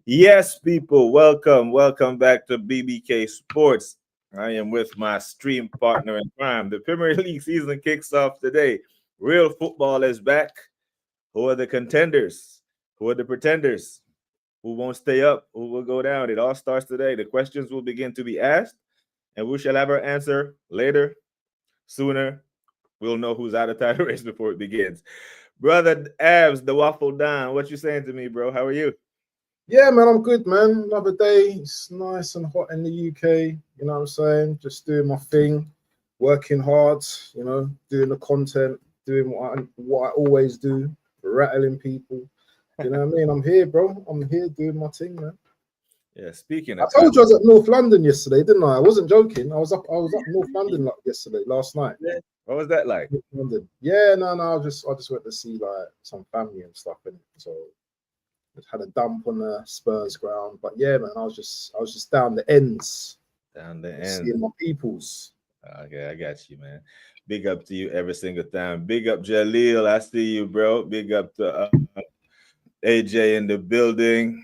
Yes, people, welcome back to BBK Sports. I am with my stream partner in crime. The Premier League season kicks off today. Real football is back. Who are the contenders? Who are the pretenders? Who won't stay up? Who will go down? It all starts today. The questions will begin to be asked, and we shall have our answer later, sooner. We'll know who's out of title race before it begins. Brother Abs, the waffle down. What you saying to me, bro? How are you? Yeah, man, I'm good, man. Another day. It's nice and hot in the UK. You know what I'm saying? Just doing my thing, working hard, doing the content, doing what I always do, rattling people. You know what I mean? I'm here, bro. I'm here doing my thing, man. Yeah, speaking I of told time. you I was at North London yesterday, didn't I? I wasn't joking. I was up North London yesterday, last night. What was that like? North London. Yeah, no. I just went to see like some family and stuff, and so had a dump on the Spurs ground, but yeah, man, I was just down the ends, Down the end. seeing my peoples. Okay, I got you, man. Big up to you every single time. Big up Jaleel. I see you, bro. Big up to AJ in the building.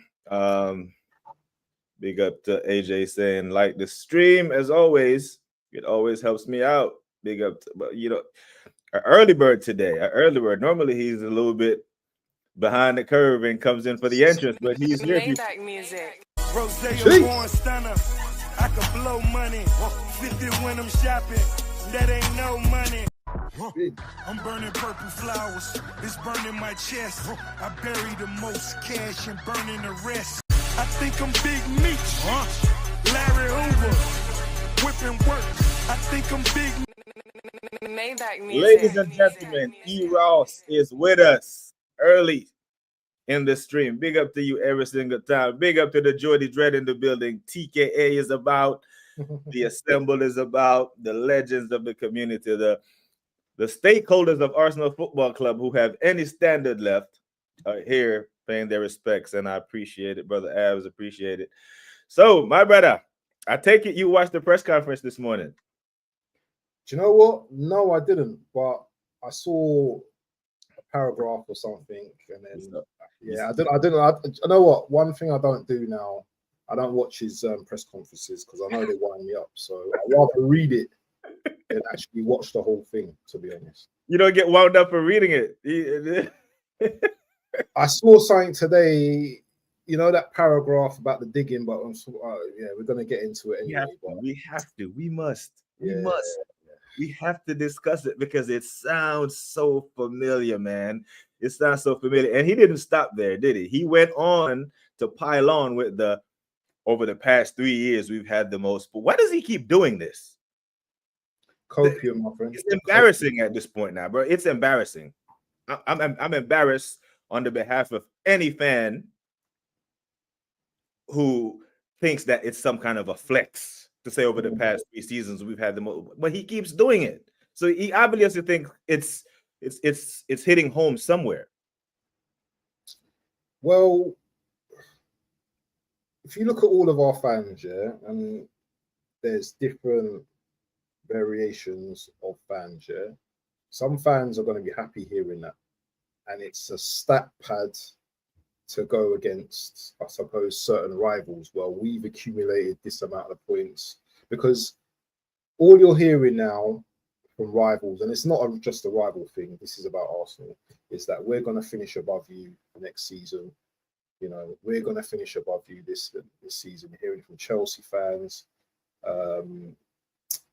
Big up to AJ saying like the stream as always. It always helps me out. Big up to, but an early bird today. An early bird. Normally he's a little bit behind the curve and comes in for the entrance, but he's here. Maybach music. Gee. Born stunner. I can blow money. 50 when I'm shopping. That ain't no money. I'm burning purple flowers. It's burning my chest. I bury the most cash and burning the rest. I think I'm Big Meech. Larry Hoover. Whipping work. I think I'm Big Maybach music. Ladies and gentlemen, E. Ross is with us early in the stream. Big up to you every single time. Big up to the Jordy Dread in the building. TKA is about, the Assemble is about, the legends of the community, the stakeholders of Arsenal Football Club who have any standard left are here paying their respects, and I appreciate it, Brother Abs, appreciate it. So, my brother, I take it you watched the press conference this morning. Do you know what? No, I didn't, but I saw a paragraph or something, and then I know what. One thing I don't do now, I don't watch his press conferences because I know they wind me up. So I'd rather read it than actually watch the whole thing. To be honest, You don't get wound up for reading it. I saw something today. You know that paragraph about the digging, but we're gonna get into it anyway. We have to. We must. Yeah, We must. We have to discuss it because it sounds so familiar, man. It sounds so familiar. And he didn't stop there, did he? He went on to pile on with over the past 3 years, we've had the most. But why does he keep doing this? copium, my friend. It's embarrassing at this point now, bro. It's embarrassing. I'm embarrassed on the behalf of any fan who thinks that it's some kind of a flex to say over the past 3 seasons we've had the most, but he keeps doing it. So he obviously thinks it's hitting home somewhere. Well, if you look at all of our fans, and there's different variations of fans, some fans are going to be happy hearing that, and it's a stat pad to go against, I suppose, certain rivals. Well, we've accumulated this amount of points, because all you're hearing now from rivals, and it's not just a rival thing, this is about Arsenal, is that we're going to finish above you next season. We're going to finish above you this season. You're hearing from Chelsea fans.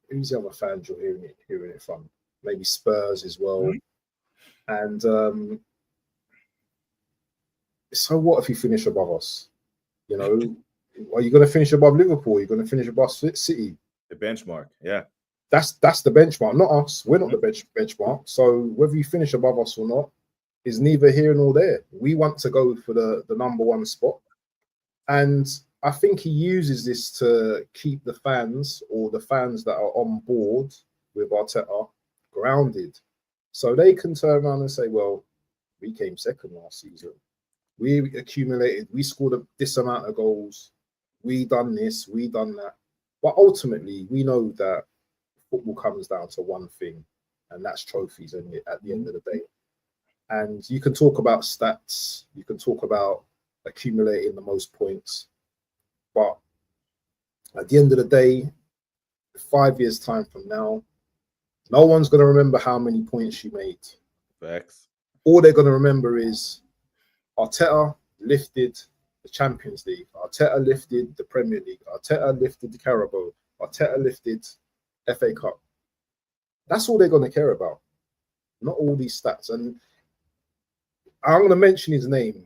Who's the other fans you're hearing it from? Maybe Spurs as well. And so what if you finish above us? Are you going to finish above Liverpool? Are you going to finish above City? The benchmark, yeah. That's the benchmark, not us. We're not the benchmark. So whether you finish above us or not is neither here nor there. We want to go for the number one spot. And I think he uses this to keep the fans, or the fans that are on board with Arteta, grounded. So they can turn around and say, well, we came second last season. We accumulated, we scored this amount of goals. We done this, we done that. But ultimately, we know that football comes down to one thing, and that's trophies at the end of the day. And you can talk about stats, you can talk about accumulating the most points. But at the end of the day, 5 years' time from now, no one's going to remember how many points you made. Facts. All they're going to remember is Arteta lifted the Champions League. Arteta lifted the Premier League. Arteta lifted the Carabao. Arteta lifted FA Cup. That's all they're going to care about. Not all these stats. And I'm going to mention his name.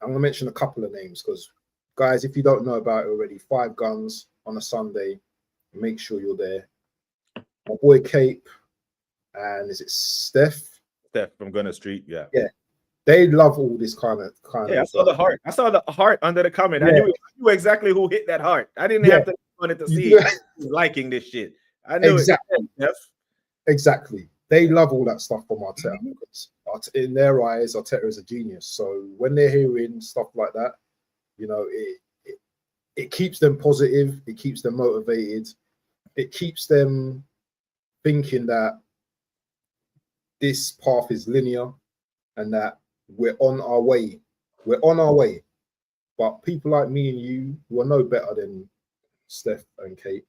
I'm going to mention a couple of names because, guys, if you don't know about it already, 5 Guns on a Sunday. Make sure you're there. My boy Cape, and is it Steph? Steph from Gunner Street, yeah. Yeah. They love all this kind of. Yeah, I saw the heart. I saw the heart under the comment. Yeah. I knew exactly who hit that heart. I didn't have to want it to see liking this shit. I knew exactly. it. Exactly. They love all that stuff from Arteta. Because in their eyes, Arteta is a genius. So when they're hearing stuff like that, you know, it keeps them positive. It keeps them motivated. It keeps them thinking that this path is linear and that we're on our way. We're on our way. But people like me and you, who are no better than Steph and Kate,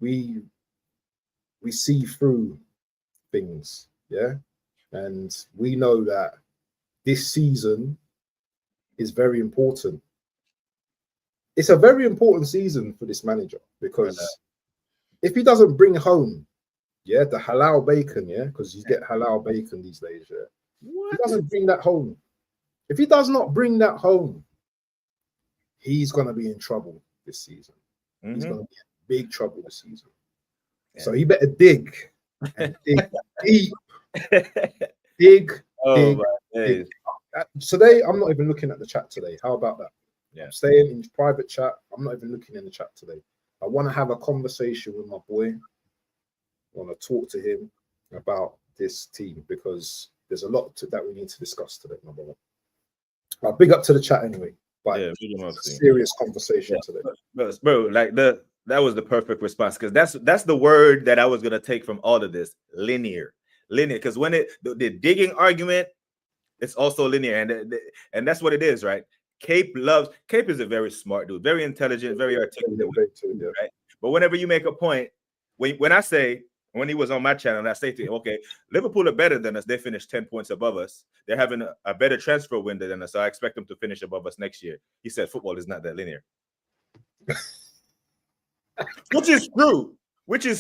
we see through things, yeah? And we know that this season is very important. It's a very important season for this manager because if he doesn't bring home, the halal bacon, because you get halal bacon these days, If he doesn't bring that home, if he does not bring that home, he's going to be in trouble this season. He's going to be in big trouble this season. So he better dig and dig deep. dig. Today, I'm not even looking at the chat today. How about that? Yeah. I'm staying in private chat. I'm not even looking in the chat today. I want to have a conversation with my boy. I want to talk to him about this team because there's a lot that we need to discuss today, my brother. Big up to the chat anyway. But it's a serious conversation today. Bro, like that was the perfect response because that's the word that I was gonna take from all of this. Linear. Because when the digging argument, it's also linear, and that's what it is, right? Cape is a very smart dude, very intelligent, very articulate, right? But whenever you make a point, when he was on my channel, and I say to him, okay, Liverpool are better than us. They finished 10 points above us. They're having a better transfer window than us, so I expect them to finish above us next year. He said football is not that linear. Which is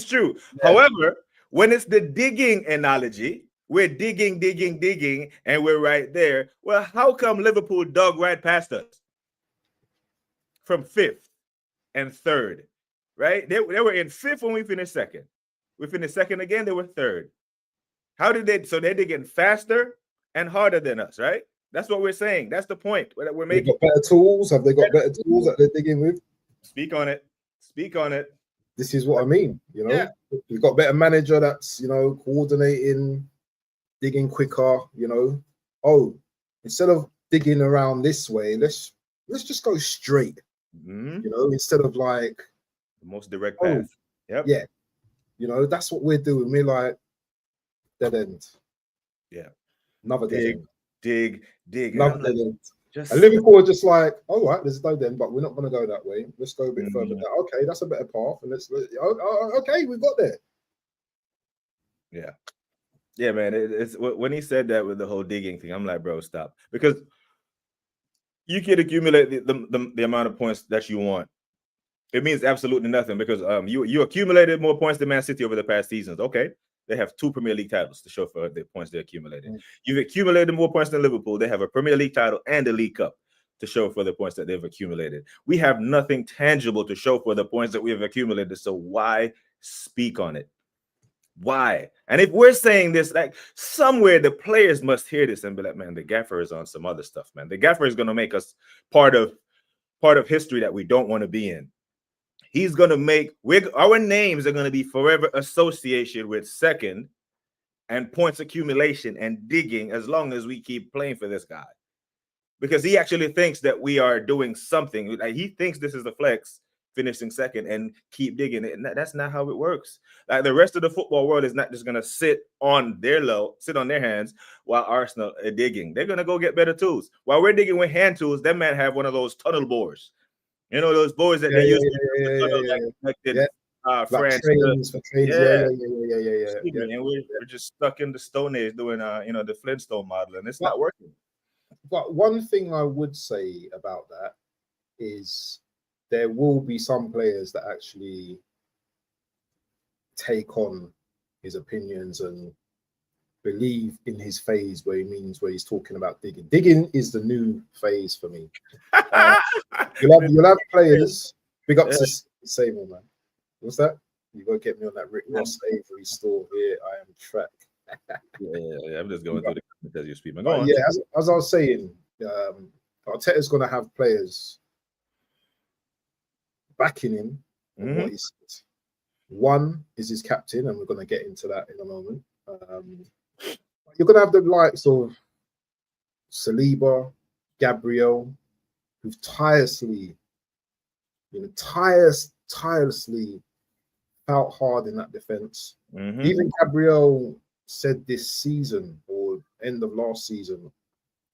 true. Yeah. However, when it's the digging analogy, we're digging, and we're right there. Well, how come Liverpool dug right past us from 5th and 3rd, right? They were in 5th when we finished 2nd. We finished 2nd again, they were 3rd. How did they? So they're digging faster and harder than us, right? That's what we're saying. That's the point that we're making. They've got better tools. Have they got better tools that they're digging with? Speak on it. This is what I mean. We've got better manager that's coordinating, digging quicker. Instead of digging around this way, let's just go straight. Instead of like the most direct path. That's what we're doing. We're like dead end. Yeah, another dead end. Dig. Another dead end. And Liverpool are just like, all right, there's no then, but we're not going to go that way. Let's go a bit further down. Okay, that's a better path, and okay, we got there. Yeah, man. It's when he said that with the whole digging thing, I'm like, bro, stop, because you can accumulate the amount of points that you want. It means absolutely nothing because you accumulated more points than Man City over the past seasons. Okay. They have 2 Premier League titles to show for the points they accumulated. You've accumulated more points than Liverpool. They have a Premier League title and a League Cup to show for the points that they've accumulated. We have nothing tangible to show for the points that we have accumulated. So why speak on it? Why? And if we're saying this, like somewhere the players must hear this and be like, man, the gaffer is on some other stuff, man. The gaffer is going to make us part of history that we don't want to be in. He's going to make our names are going to be forever associated with 2nd and points accumulation and digging as long as we keep playing for this guy, because he actually thinks that we are doing something. Like, he thinks this is the flex finishing second and keep digging. And that's not how it works. Like the rest of the football world is not just gonna sit on their hands while Arsenal are digging. They're gonna go get better tools. While we're digging with hand tools, that man have one of those tunnel bores. You know those boards that they use like France. Trains for trains. Yeah. And we're just stuck in the Stone Age doing the Flintstone model, and it's not working. But one thing I would say about that is there will be some players that actually take on his opinions and believe in his phase where he's talking about digging. Digging is the new phase for me. You'll have players. Big up to Sable, man. What's that? You gotta get me on that Rick Ross Avery store here. I am track. Yeah. I'm just going through the comments as you speak. As I was saying, Arteta's gonna have players backing him on what he said. One is his captain, and we're gonna get into that in a moment. You're gonna have the likes of Saliba, Gabriel, who've tirelessly fought hard in that defense. Even Gabriel said this season or end of last season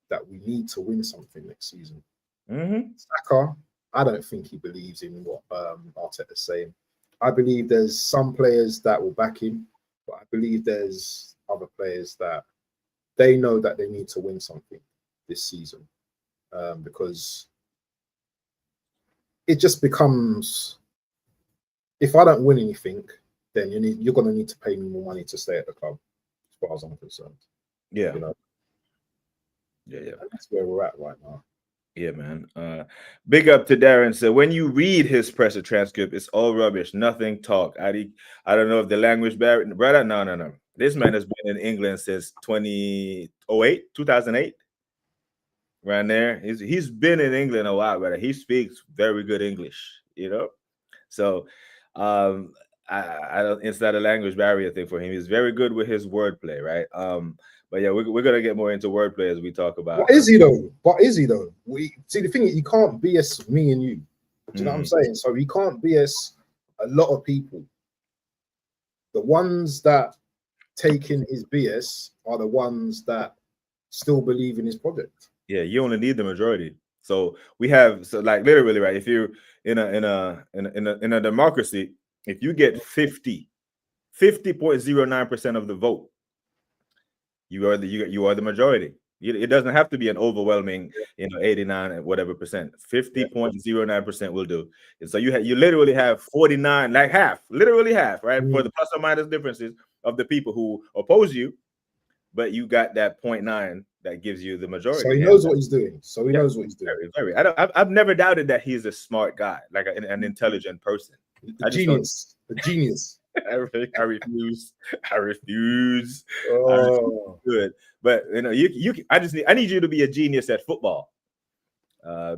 that we need to win something next season. Saka, I don't think he believes in what Arteta's saying. I believe there's some players that will back him, but I believe there's other players that they know that they need to win something this season, because it just becomes, if I don't win anything, then you're going to need to pay me more money to stay at the club, as far as I'm concerned. Yeah. Yeah. And that's where we're at right now. Yeah, man. Big up to Darren. So when you read his presser transcript, it's all rubbish. Nothing talk. I don't know if the language barrier, brother. No. This man has been in England since 2008. Right there. He's been in England a while, brother. He speaks very good English, So I don't, it's not a language barrier thing for him. He's very good with his wordplay, right? But yeah, we're gonna get more into wordplay as we talk about. What is he though? We see the thing is, you can't BS me and you. Do you know what I'm saying? So he can't BS a lot of people. The ones that take in his BS are the ones that still believe in his project. Yeah, you only need the majority. So we have like literally, right? If you're in a democracy, if you get 50.09% of the vote, you are the majority. It doesn't have to be an overwhelming, 89 and whatever percent. 50.09% will do. And so you literally have 49, like literally half, right? For the plus or minus differences of the people who oppose you, but you got that 0.9 that gives you the majority. So he knows what he's doing. Very. I've never doubted that he's a smart guy, like an intelligent person. A genius. I refuse. Oh, good. But I need you to be a genius at football.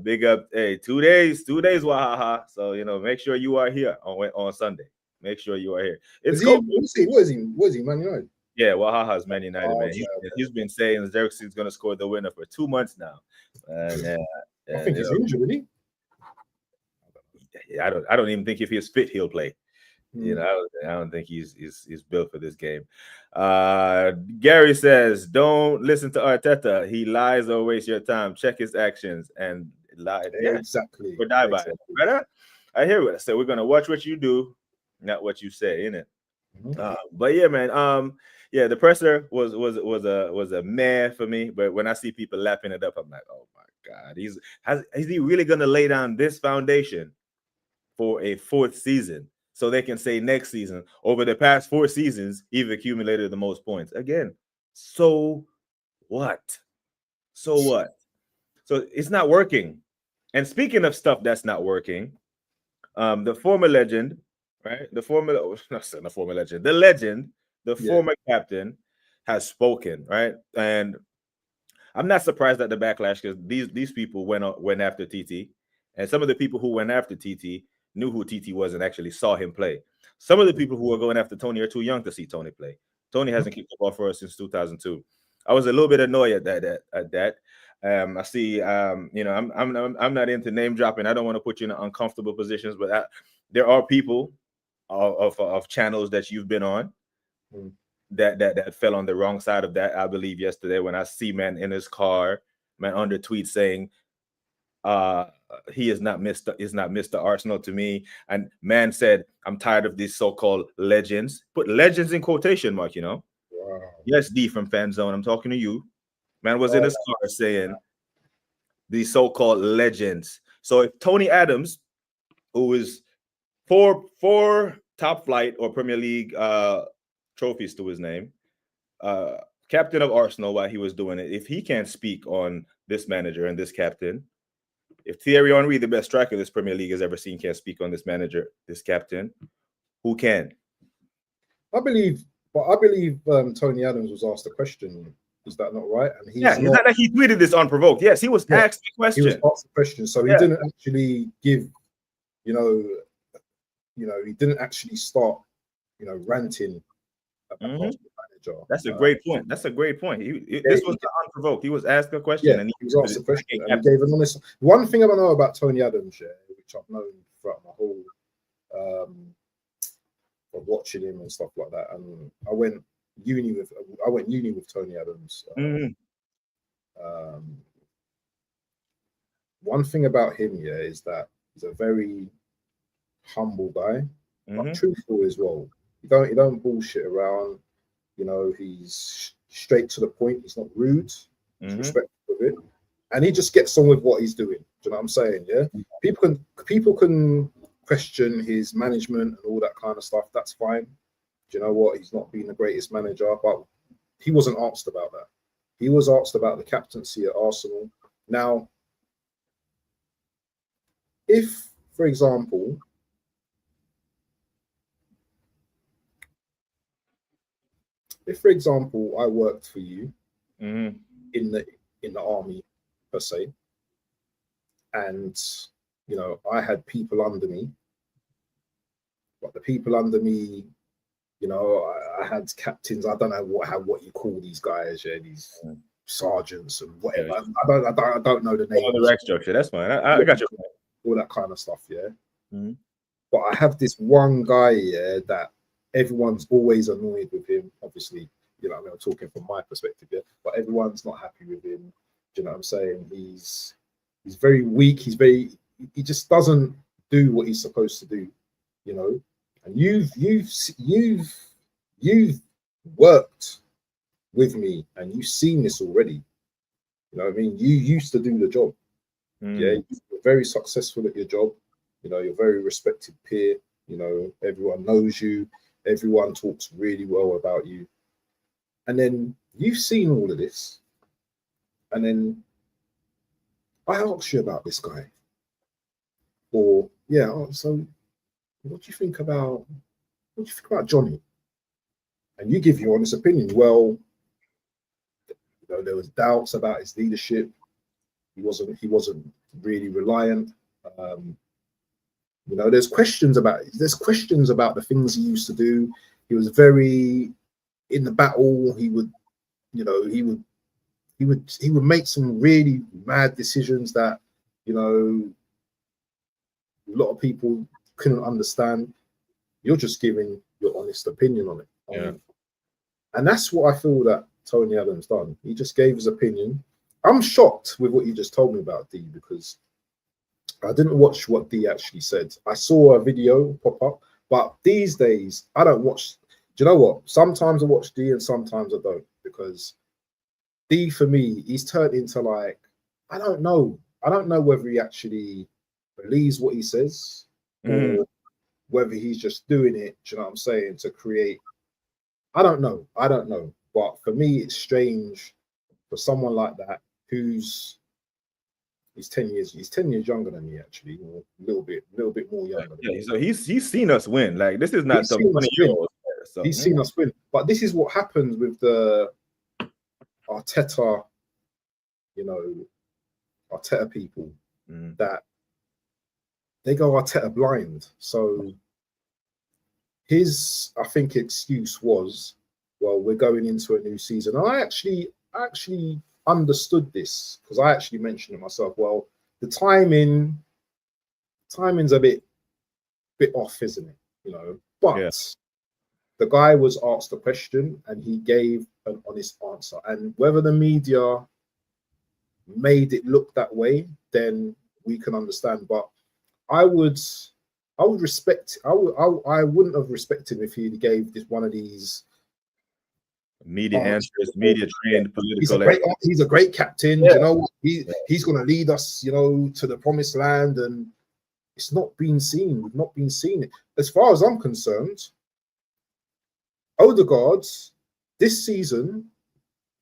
Big up. Hey, 2 days, Wahaha. So make sure you are here on Sunday. Make sure you are here. It's cool. What is he, Man United? Yeah, Wahaha's Man United, man. He's been saying Xerxes going to score the winner for 2 months now. I think he's injured, isn't he? Yeah, I don't even think if he's fit, he'll play. I don't think he's built for this game. Gary says, "Don't listen to Arteta. He lies or waste your time. Check his actions and lie." Exactly. Or die by it. Right? I hear what I said. We're gonna watch what you do, not what you say, innit? But yeah, man. The presser was a meh for me. But when I see people lapping it up, I'm like, oh my God, is he really gonna lay down this foundation for a 4th season? So they can say next season, over the past 4 seasons, he's accumulated the most points. Again, so what? So it's not working. And speaking of stuff that's not working, the former legend, right? The former captain has spoken, right? And I'm not surprised at the backlash because these people went after TT, and some of the people who went after TT knew who TT was and actually saw him play. Some of the people who are going after Tony are too young to see Tony play. Tony hasn't kicked the ball for us since 2002. I was a little bit annoyed at that. I see. I'm not into name dropping. I don't want to put you in uncomfortable positions, but there are people of channels that you've been on that fell on the wrong side of that. I believe yesterday when I see man in his car, man under tweet saying, he is not Mr. Arsenal to me. And man said, I'm tired of these so-called legends. Put legends in quotation mark, Wow. Yes, D from Fan Zone. I'm talking to you. Man was in his car saying these so-called legends. So if Tony Adams, who is four top flight or Premier League trophies to his name, captain of Arsenal while he was doing it, if he can't speak on this manager and this captain, if Thierry Henry, the best striker this Premier League has ever seen, can't speak on this manager, this captain, who can? I believe Tony Adams was asked a question. Is that not right? And it's not like he tweeted this unprovoked. Yes, he was asked the question. He was asked the question, so he didn't actually give, he didn't actually start, ranting about the manager. That's a great point. This was unprovoked. He was asked a question, and he was asked a question, and he gave an honest. One thing I know about Tony Adams, which I've known throughout my whole of watching him and stuff like that, and I went uni with Tony Adams. One thing about him, is that he's a very humble guy, but truthful as well. He don't bullshit around. He's straight to the point. He's not rude. He's respectful of it, and he just gets on with what he's doing. Do you know what I'm saying? Yeah. People can question his management and all that kind of stuff. That's fine. Do you know what? He's not been the greatest manager, but he wasn't asked about that. He was asked about the captaincy at Arsenal. Now, if, for example, I worked for you in the army per se, and I had people under me, but the people under me, I had captains. I don't know what you call these guys, these sergeants and whatever. I don't know the name. The rank structure. That's fine. I got you. All that kind of stuff, But I have this one guy, that everyone's always annoyed with him. Obviously, I'm talking from my perspective, but everyone's not happy with him. Do you know what I'm saying? He's very weak. He just doesn't do what he's supposed to do, And you've worked with me, and you've seen this already. You know what I mean? You used to do the job. You're very successful at your job. You're a very respected peer. Everyone knows you. Everyone talks really well about you. And then you've seen all of this. And then I asked you about this guy. Or, so what do you think about Johnny? And you give your honest opinion. Well, there was doubts about his leadership. He wasn't really reliant. There's questions about the things he used to do. He was very in the battle. He would make some really mad decisions that a lot of people couldn't understand. You're just giving your honest opinion on it. And that's what I feel that Tony Adams done. He just gave his opinion. I'm shocked with what you just told me about D, because I didn't watch what D actually said. I saw a video pop up, but these days I don't watch. Do you know what? Sometimes I watch D and sometimes I don't, because D for me, he's turned into like, I don't know whether he actually believes what he says or whether he's just doing it, do you know what I'm saying, to create. I don't know. But for me, it's strange for someone like that he's 10 years younger than me, actually, or a little bit more younger. So he's seen us win. Like, this is not some 20-year-old. So he's seen us win. But this is what happens with the Arteta, Arteta people, that they go Arteta blind. So his, I think, excuse was, well, we're going into a new season. And I actually understood this because I actually mentioned it myself. Well, the timing's a bit off, isn't it? You know, but the guy was asked a question and he gave an honest answer. And whether the media made it look that way, then we can understand. But I would respect. I wouldn't have respected him if he gave this one of these media answers, media trained political. He's a great captain. You know, he's going to lead us, you know, to the promised land, and it's not been seen. We've not been seeing it. As far as I'm concerned, Odegaard this season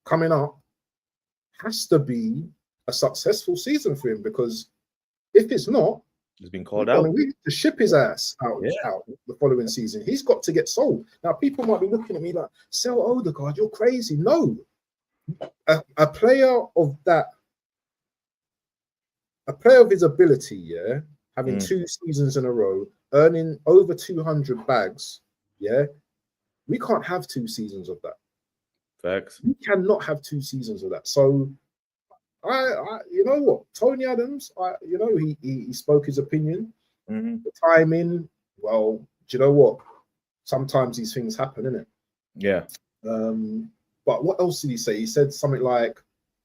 coming up has to be a successful season for him, because if it's not, he's been called out. To ship his ass out the following season. He's got to get sold. Now, people might be looking at me like, sell Odegaard, you're crazy. No. A player of his ability, having 2 seasons in a row, earning over 200 bags, we can't have 2 seasons of that. Facts. We cannot have 2 seasons of that. So, I you know what, Tony Adams, you know, he spoke his opinion. The timing, well, do you know what? Sometimes these things happen, innit? Yeah. But what else did he say? He said something like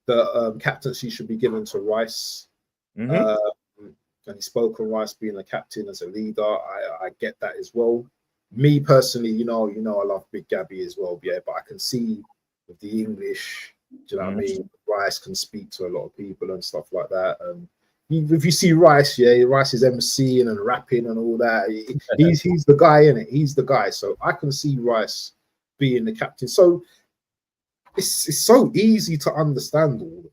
the captaincy should be given to Rice. And he spoke on Rice being a captain as a leader. I get that as well. Me personally, you know, I love Big Gabby as well, but I can see with the English, do you know what I mean? Rice can speak to a lot of people and stuff like that. If you see Rice, Rice is MCing and rapping and all that. He's the guy, innit? He's the guy. So I can see Rice being the captain. So it's so easy to understand all of that.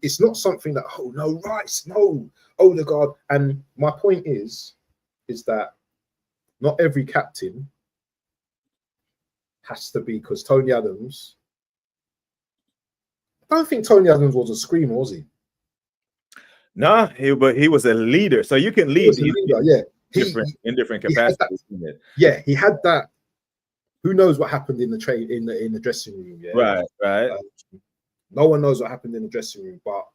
It's not something that, oh no, Rice, no, Odegaard. And my point is that not every captain has to be, because Tony Adams, I don't think Tony Adams was a screamer, was he? Nah, but he was a leader. So you can lead in different capacities. He had that. Who knows what happened in the dressing room? Right. No one knows what happened in the dressing room, but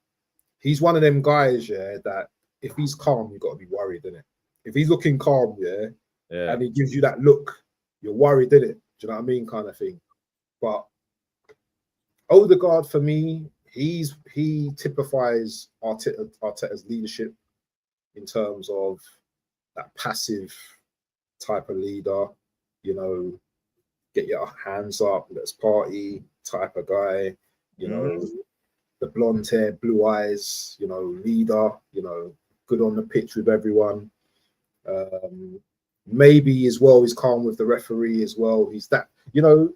he's one of them guys, that if he's calm, you've got to be worried, innit? If he's looking calm, and he gives you that look, you're worried, innit? Do you know what I mean? Kind of thing. But Odegaard, for me, he typifies Arteta's leadership in terms of that passive type of leader, you know, get your hands up, let's party type of guy, you know, the blonde hair, blue eyes, you know, leader, you know, good on the pitch with everyone. Maybe as well, he's calm with the referee as well. He's that, you know,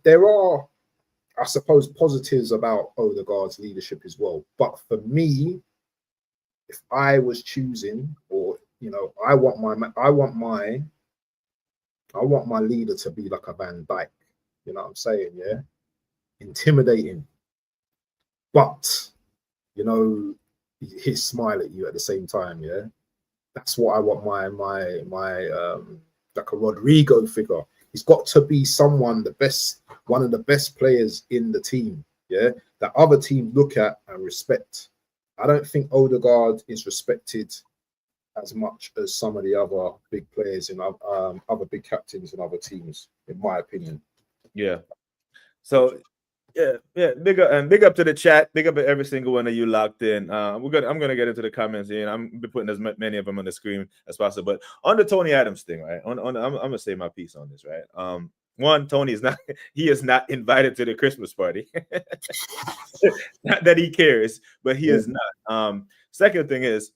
there are, I suppose, positives about Odegaard's leadership as well. But for me, if I was choosing, or you know, I want my leader to be like a Van Dijk. You know what I'm saying? Yeah, intimidating, but you know, he smile at you at the same time. Yeah, that's what I want my like a Rodrigo figure. He's got to be one of the best players in the team, that other teams look at and respect. I don't think Odegaard is respected as much as some of the other big players in other big captains in other teams, in my opinion. Yeah. So big up to the chat. Big up to every single one of you locked in. I'm gonna get into the comments here, and I'm putting as many of them on the screen as possible. But on the Tony Adams thing, right? I'm gonna say my piece on this, right? One, Tony is not invited to the Christmas party. Not that he cares, but he is not. Second thing is,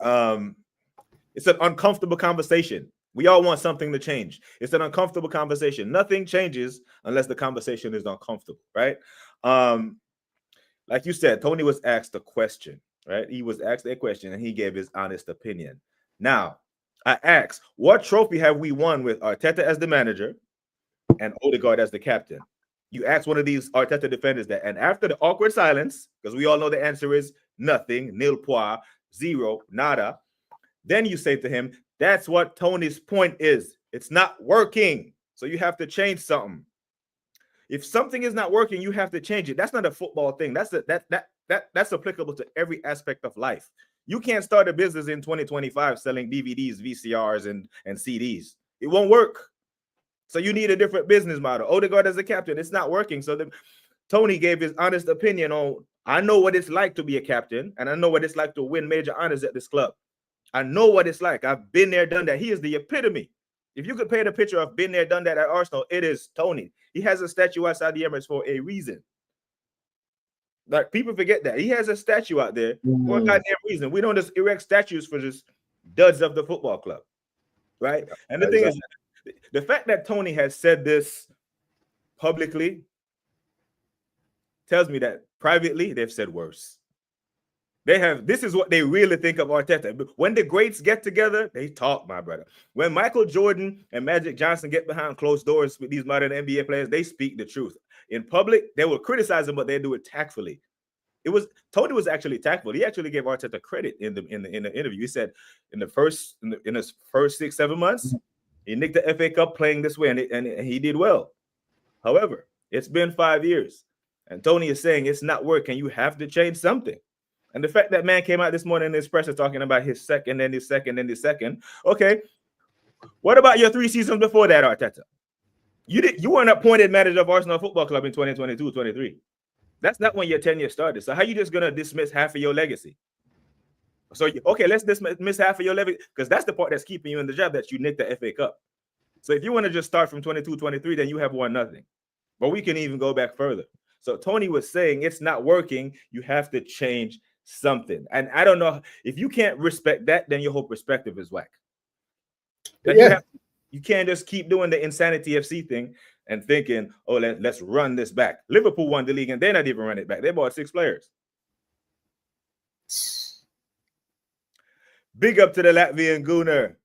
it's an uncomfortable conversation. We all want something to change. It's an uncomfortable conversation. Nothing changes unless the conversation is uncomfortable, right? Like you said, Tony was asked a question, right? He was asked a question and he gave his honest opinion. Now, I asked, what trophy have we won with Arteta as the manager and Odegaard as the captain? You ask one of these Arteta defenders that, and after the awkward silence, because we all know the answer is nothing, nil point, zero, nada, then you say to him, that's what Tony's point is. It's not working. So you have to change something. If something is not working, you have to change it. That's not a football thing. That's applicable to every aspect of life. You can't start a business in 2025 selling DVDs, VCRs, and CDs. It won't work. So you need a different business model. Odegaard as a captain, it's not working. So Tony gave his honest opinion on, I know what it's like to be a captain, and I know what it's like to win major honors at this club. I know what it's like. I've been there, done that. He is the epitome. If you could paint a picture of been there, done that at Arsenal, it is Tony. He has a statue outside the Emirates for a reason. Like, people forget that. He has a statue out there for a goddamn reason. We don't just erect statues for just duds of the football club, right? And the thing is, the fact that Tony has said this publicly tells me that privately they've said worse. This is what they really think of Arteta. When the greats get together, they talk, my brother. When Michael Jordan and Magic Johnson get behind closed doors with these modern NBA players, they speak the truth. In public, they will criticize him, but they do it tactfully. Tony was actually tactful. He actually gave Arteta credit in the interview. He said in his first 6-7 months, he nicked the FA Cup playing this way, and he did well. However, it's been 5 years, and Tony is saying it's not working. You have to change something. And the fact that man came out this morning in his presser talking about his second, and his second, and his second. Okay, what about your 3 seasons before that, Arteta? You weren't appointed manager of Arsenal Football Club in 2022-23. That's not when your tenure started. So how you just gonna dismiss half of your legacy? So okay, let's dismiss half of your legacy, because that's the part that's keeping you in the job, that you nicked the FA Cup. So if you want to just start from 22-23, then you have won nothing. But we can even go back further. So Tony was saying it's not working. You have to change something. And I don't know, if you can't respect that, then your whole perspective is whack. You can't just keep doing the Insanity FC thing and thinking, oh, let's run this back. Liverpool won the league and they're not even running it back. They bought 6 players. Big up to the Latvian Gooner.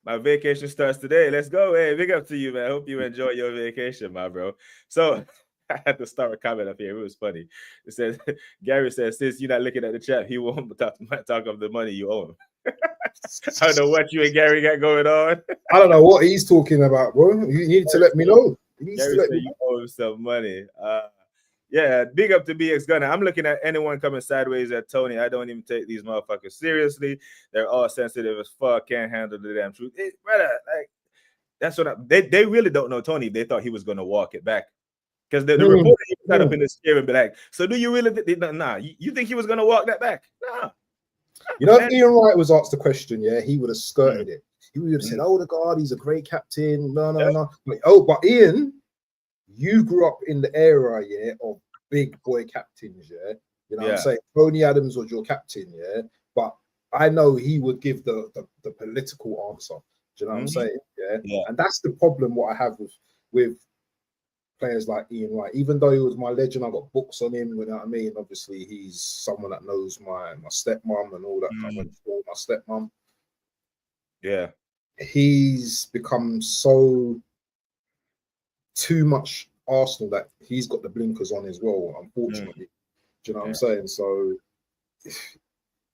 My vacation starts today. Let's go. Hey, big up to you, man. I hope you enjoy your vacation, my bro. So I had to start a comment up here. It was funny. It says, Gary says, since you're not looking at the chat, he won't talk of the money you owe him. I don't know what you and Gary got going on. I don't know what he's talking about, bro. You need to let me know. Gary said you owe him some money. Yeah, big up to BX Gunner. I'm looking at anyone coming sideways at Tony. I don't even take these motherfuckers seriously. They're all sensitive as fuck. Can't handle the damn truth. Brother, like, that's what they really don't know Tony. They thought he was going to walk it back. Because the reporter got up in the chair and be like, so do you really nah, you think he was going to walk that back? Nah. You know, if Ian Wright was asked the question, yeah, he would have skirted it. He would have said, oh, the God, he's a great captain. No. Like, oh, but Ian, you grew up in the era, yeah, of big boy captains, yeah. You know what I'm saying? Tony Adams was your captain, yeah. But I know he would give the political answer. Do you know what I'm saying? Yeah. And that's the problem what I have with players like Ian Wright. Even though he was my legend, I got books on him, you know what I mean? Obviously, he's someone that knows my stepmom and all that. I went to school with my stepmom. Yeah. He's become so too much Arsenal that he's got the blinkers on as well, unfortunately. Do you know what I'm saying? So,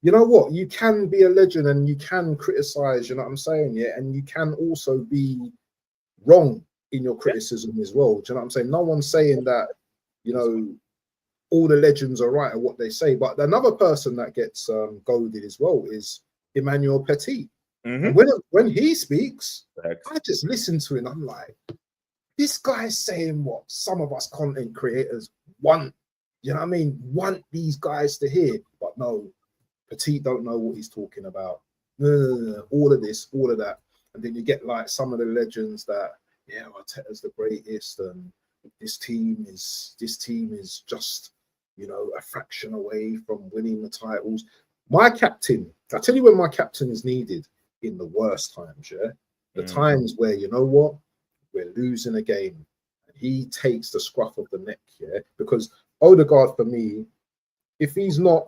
you know what? You can be a legend and you can criticize, you know what I'm saying? Yeah. And you can also be wrong in your criticism as well. Do you know what I'm saying? No one's saying that, you know, all the legends are right at what they say. But another person that gets goaded as well is Emmanuel Petit. And when he speaks, I just listen to it and I'm like, this guy's saying what some of us content creators want, you know what I mean? Want these guys to hear. But no, Petit don't know what he's talking about. No, all of this, all of that. And then you get like some of the legends that, yeah, Arteta's the greatest, and this team is just, you know, a fraction away from winning the titles. My captain, I tell you when my captain is needed, in the worst times, yeah? The times where, you know what, we're losing a game, and he takes the scruff of the neck, yeah? Because Odegaard, for me, if he's not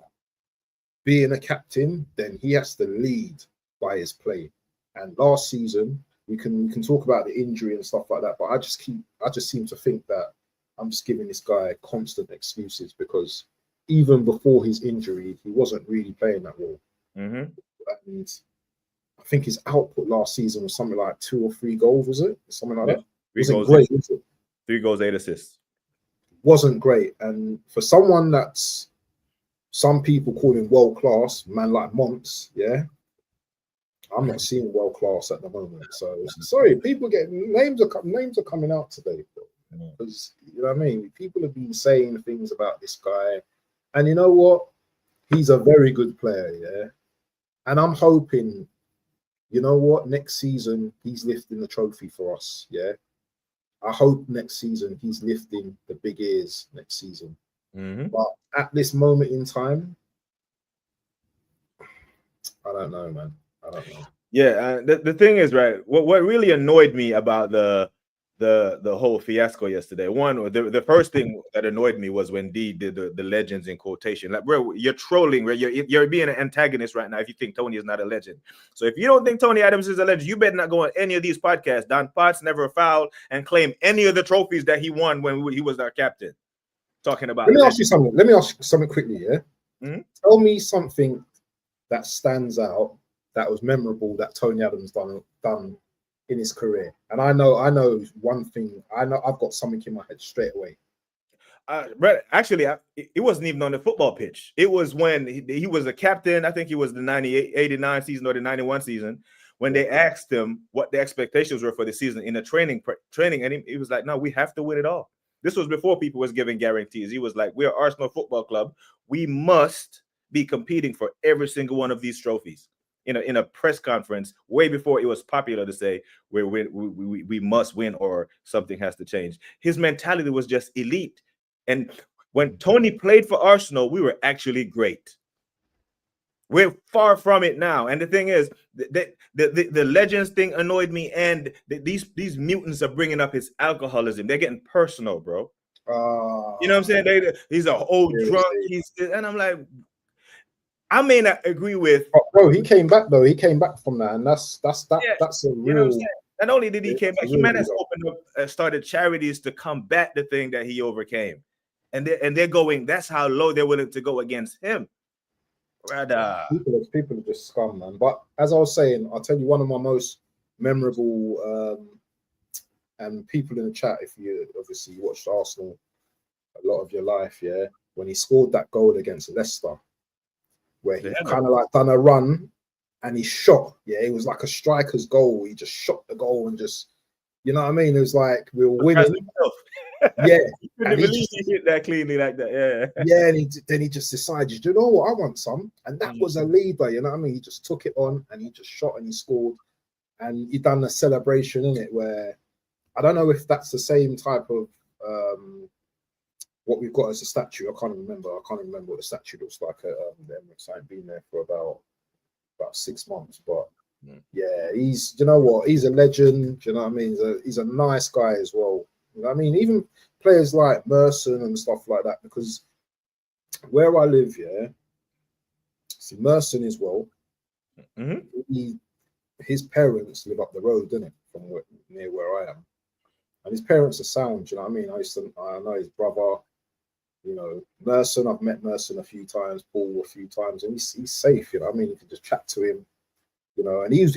being a captain, then he has to lead by his play. And last season, we can talk about the injury and stuff like that, but I just seem to think that I'm just giving this guy constant excuses, because even before his injury, he wasn't really playing that well. And I think his output last season was something like 2 or 3 goals, was it? Something like that. 3 goals, 8 assists. wasn't great. And for someone that's some people call him world class, man like Monts, yeah, I'm not seeing world class at the moment. So sorry, people get names are coming out today because you know what I mean. People have been saying things about this guy, and you know what? He's a very good player, yeah. And I'm hoping, you know what, next season he's lifting the trophy for us, yeah. I hope next season he's lifting the big ears next season. But at this moment in time, I don't know, man. I don't know. Yeah, the thing is, right, what really annoyed me about the whole fiasco yesterday, the first thing that annoyed me was when D did the legends in quotation. Like, bro, you're trolling, right? You're being an antagonist right now if you think Tony is not a legend. So if you don't think Tony Adams is a legend, you better not go on any of these podcasts. Don Potts never fouled and claim any of the trophies that he won when he was our captain. Talking about Let me ask you something quickly, yeah? Tell me something that stands out, that was memorable, that Tony Adams done in his career. And I know one thing. I know I've got something in my head straight away. Brett, actually, it wasn't even on the football pitch. It was when he was a captain. I think he was the 89 season or the 91 season. When they asked him what the expectations were for the season in the training, and he was like, "No, we have to win it all." This was before people was giving guarantees. He was like, "We're Arsenal Football Club. We must be competing for every single one of these trophies." In a press conference, way before it was popular to say we must win or something has to change. His mentality was just elite. And when Tony played for Arsenal, we were actually great. We're far from it now. And the thing is, the legends thing annoyed me. And these mutants are bringing up his alcoholism. They're getting personal, bro. You know what I'm saying? He's an old drunk. And I'm like, I may not agree with. Bro, he came back though. He came back from that, and that's a real. You know what I'm saying? Not only did he came back, he might have opened up, started charities to combat the thing that he overcame, and they're going. That's how low they're willing to go against him. People are just scum, man. But as I was saying, I'll tell you one of my most memorable and people in the chat. If you obviously watched Arsenal a lot of your life, yeah, when he scored that goal against Leicester, where he kind of like done a run and he shot. Yeah, it was like a striker's goal. He just shot the goal and just, you know what I mean? It was like we were winning. Yeah, and he hit that cleanly like that. Yeah, yeah. And then he just decided, you know what, I want some, and that was a leader. You know what I mean? He just took it on and he just shot and he scored, and he done a celebration in it where I don't know if that's the same type of what we've got as a statue. I can't remember what the statue looks like at the Emirates. I've been there for about 6 months, but yeah, he's, you know what, he's a legend. You know what I mean? He's a nice guy as well. You know what I mean? Even players like Merson and stuff like that, because where I live, yeah, see, Merson as well. His parents live up the road, didn't it, from near where I am, and his parents are sound. You know what I mean? I know his brother. You know, Merson, I've met Merson a few times, Paul a few times, and he's safe, you know what I mean? You can just chat to him, you know, and you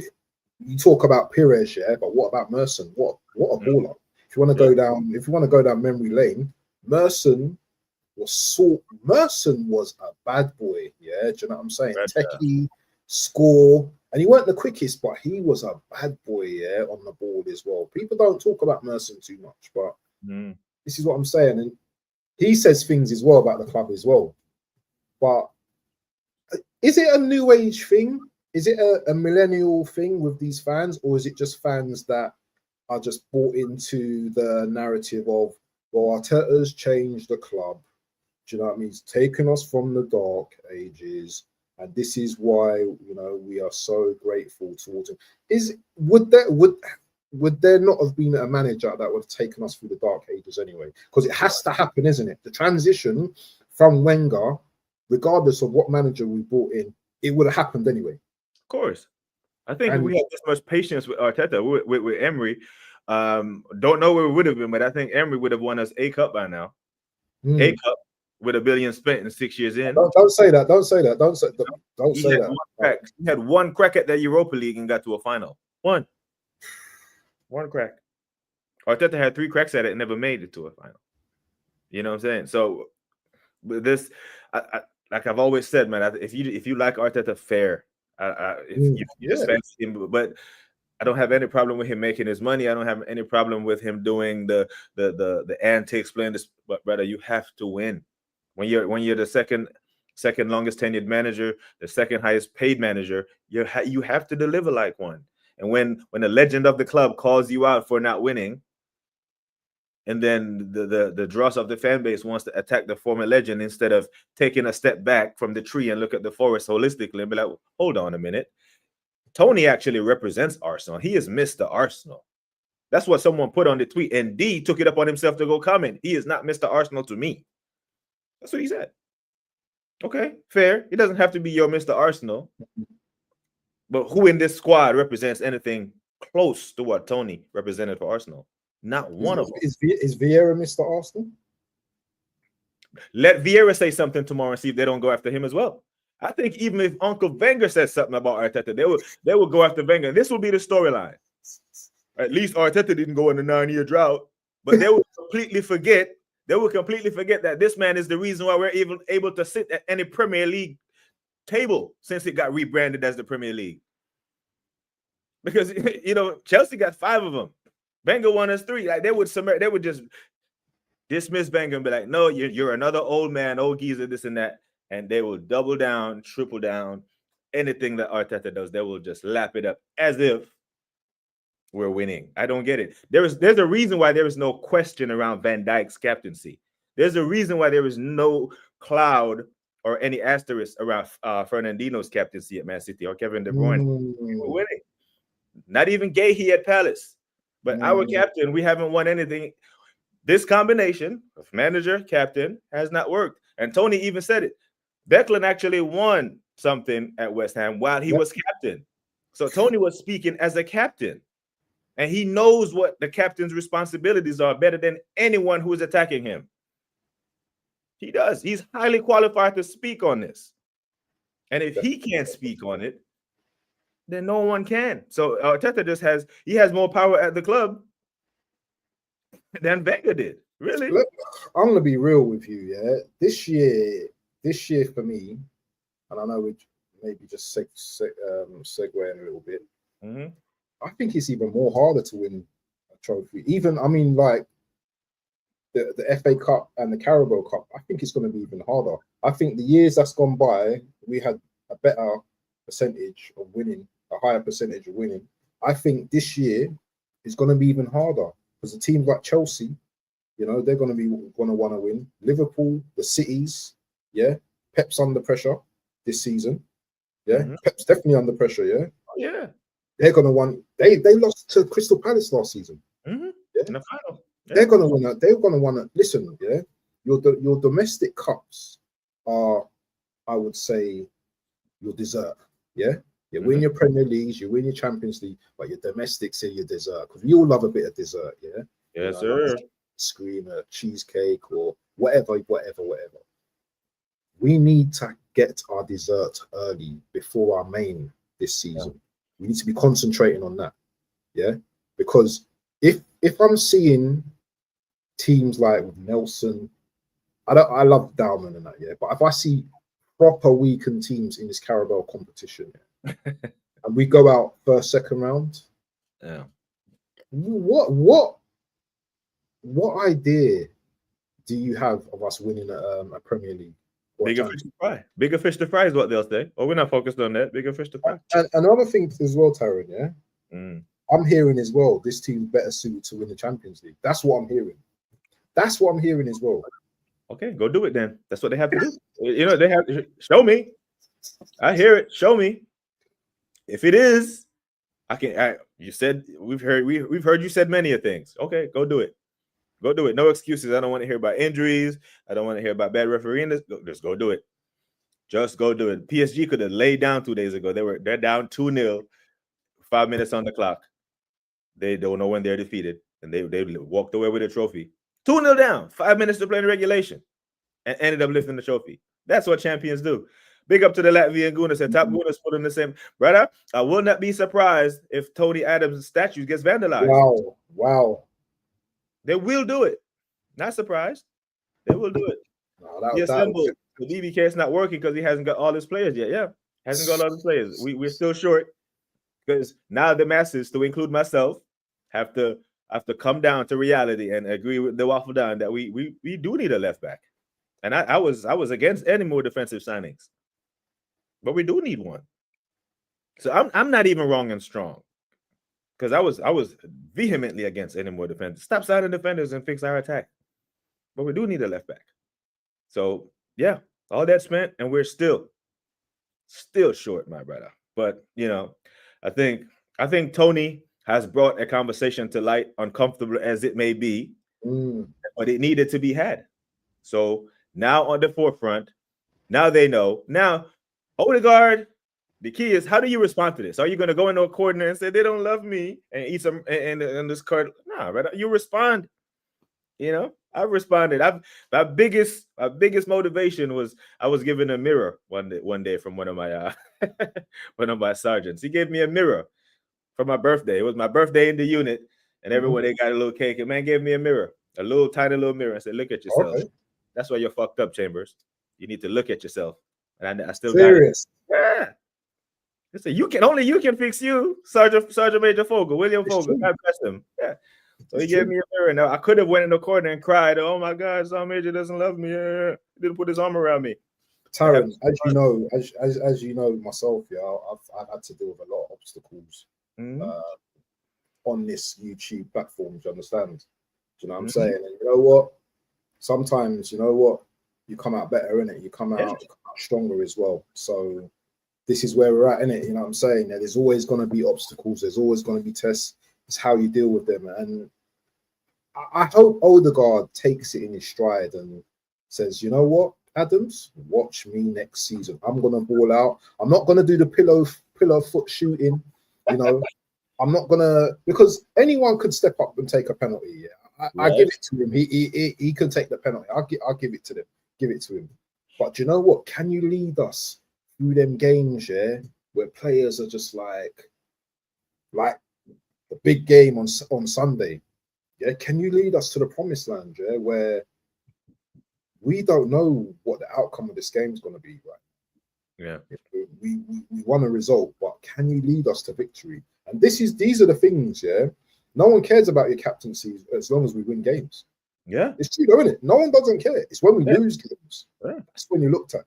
talk about Pires, yeah, but what about Merson? What a baller. If you want to go down memory lane, Merson was a bad boy, yeah. Do you know what I'm saying? Techie, score, and he weren't the quickest, but he was a bad boy, yeah, on the ball as well. People don't talk about Merson too much, but this is what I'm saying. And he says things as well about the club as well. But is it a new age thing? Is it a millennial thing with these fans? Or is it just fans that are just bought into the narrative of, well, Arteta's changed the club. Do you know what I mean? He's taken us from the dark ages. And this is why, you know, we are so grateful towards him. Would there not have been a manager that would have taken us through the dark ages anyway? Because it has to happen, isn't it? The transition from Wenger, regardless of what manager we brought in, it would have happened anyway. Of course. I think if we had this much patience with Arteta, with Emery, don't know where we would have been, but I think Emery would have won us a cup by now. A cup with $1 billion spent in 6 years in. Don't say that. Don't say that. He had one crack at the Europa League and got to a final. One crack. Arteta had 3 cracks at it and never made it to a final. You know what I'm saying? So with this, like I've always said, man, if you like Arteta, fair. If you just fancy him, but I don't have any problem with him making his money. I don't have any problem with him doing the antics, playing this. But brother, you have to win. When you're the second longest tenured manager, the second highest paid manager, you have to deliver like one. And when the legend of the club calls you out for not winning, and then the dross of the fan base wants to attack the former legend instead of taking a step back from the tree and look at the forest holistically and be like, hold on a minute. Tony actually represents Arsenal. He is Mr. Arsenal. That's what someone put on the tweet. And D took it up on himself to go comment. He is not Mr. Arsenal to me. That's what he said. Okay, fair. He doesn't have to be your Mr. Arsenal. But who in this squad represents anything close to what Tony represented for Arsenal? Not one of them. Is Vieira Mr. Arsenal? Let Vieira say something tomorrow and see if they don't go after him as well. I think even if Uncle Wenger says something about Arteta, they will go after Wenger. This will be the storyline. At least Arteta didn't go in a 9-year drought, but they will completely forget. They will completely forget that this man is the reason why we're even able to sit at any Premier League table since it got rebranded as the Premier League. Because Chelsea got 5 of them. Wenger won us 3. Like they would just dismiss Wenger and be like, "No, you're another old man, old geezer, this and that." And they will double down, triple down. Anything that Arteta does, they will just lap it up as if we're winning. I don't get it. There's a reason why there is no question around Van Dijk's captaincy. There's a reason why there is no cloud or any asterisk around Fernandinho's captaincy at Man City or Kevin De Bruyne. We're winning. Not even Gahey at Palace. But our captain, we haven't won anything. This combination of manager, captain has not worked. And Tony even said it. Declan actually won something at West Ham while he was captain. So Tony was speaking as a captain. And he knows what the captain's responsibilities are better than anyone who is attacking him. He does. He's highly qualified to speak on this. And if he can't speak on it, then no one can. So Arteta has more power at the club than Wenger did. Really? Look, I'm gonna be real with you, yeah. This year for me, and I know we maybe just segueing a little bit. Mm-hmm. I think it's even more harder to win a trophy. Even, I mean, like the FA Cup and the Carabao Cup, I think it's going to be even harder. I think the years that's gone by, we had a better percentage of winning, a higher percentage of winning. I think this year is going to be even harder because the teams like Chelsea, they're going to want to win. Liverpool, the cities, yeah. Pep's under pressure this season, yeah. Mm-hmm. Pep's definitely under pressure, yeah. Oh, yeah. They're going to want. They lost to Crystal Palace last season. Mm-hmm. Yeah? In the final. Yeah. They're going to want to. They're going to want to listen. Yeah, your domestic cups are, I would say, your dessert. Yeah, you win your Premier Leagues, you win your Champions League, but your domestics are your dessert because we all love a bit of dessert. Yeah. Yes, sir. Scream a cheesecake or whatever. We need to get our dessert early before our main this season. Yeah. We need to be concentrating on that, yeah. Because if I'm seeing teams like Nelson, I love Dowman and that, yeah. But if I see proper weakened teams in this Carabao competition, yeah, and we go out first, second round, yeah. What idea do you have of us winning a Premier League? Bigger fish to fry. Bigger fish to fry is what they'll say. Oh, we're not focused on that. Bigger fish to fry. And another thing as well, Taron, yeah? I'm hearing as well, this team's better suited to win the Champions League. That's what I'm hearing. That's what I'm hearing as well. Okay, go do it then. That's what they have to do. They have to show me. I hear it. Show me. If it is, you said we've heard you said many of things. Okay, go do it. Go do it. No excuses. I don't want to hear about injuries. I don't want to hear about bad refereeing. Just go do it. Just go do it. PSG could have laid down 2 days ago. They're down 2-0, 5 minutes on the clock. They don't know when they're defeated, and they walked away with a trophy. 2-0 down, 5 minutes to play in regulation, and ended up lifting the trophy. That's what champions do. Big up to the Latvian Gunners and top Gunners put in the same. Brother, I will not be surprised if Tony Adams' statue gets vandalized. Wow. They will do it. Not surprised. They will do it. No, He assembled. The BBK is not working because he hasn't got all his players yet. Yeah, hasn't got all his players. We're still short because now the masses, to include myself, have to come down to reality and agree with the Waffle Down that we do need a left back. And I was against any more defensive signings, but we do need one. So I'm not even wrong and strong, because I was vehemently against any more defenders. Stop signing defenders and fix our attack. But we do need a left back. So yeah, all that spent, and we're still short, my brother. But I think Tony has brought a conversation to light, uncomfortable as it may be, but it needed to be had. So now on the forefront, now they know. Now, Odegaard, the key is, how do you respond to this? Are you going to go into a corner and say they don't love me and eat some and this card? Nah, brother, you respond. I responded. My biggest motivation was I was given a mirror one day from one of my sergeants. He gave me a mirror for my birthday. It was my birthday in the unit, and everyone they got a little cake. And man gave me a mirror, a little tiny little mirror, and said, "Look at yourself." Okay. That's why you're fucked up, Chambers. You need to look at yourself. And I still serious. Got it. Yeah. Listen, only you can fix you, Sergeant Major Fogel, William Fogel. God bless him. Yeah. So he gave me a mirror. Now I could have went in the corner and cried, "Oh my God, Sergeant Major doesn't love me. He didn't put his arm around me." Taryn, as you know myself, I've had to deal with a lot of obstacles on this YouTube platform. Do you understand? Do you know what I'm saying? And you know what? Sometimes, you come out better, innit? You come out stronger as well. So this is where we're at, innit? You know what I'm saying? There's always going to be obstacles. There's always going to be tests. It's how you deal with them. And I hope Odegaard takes it in his stride and says, you know what, Adams, watch me next season. I'm going to ball out. I'm not going to do the pillow foot shooting. I'm not going to, because anyone could step up and take a penalty. Yeah, I give it to him. He can take the penalty. I'll give it to them. Give it to him. But you know what? Can you lead us through them games, where players are just like the big game on Sunday? Yeah, can you lead us to the promised land, where we don't know what the outcome of this game is going to be, right? Yeah, we won a result, but can you lead us to victory? And these are the things, no one cares about your captaincy as long as we win games. Yeah, it's true, though, isn't it? No one doesn't care. It's when we lose games. Yeah. That's when you looked at.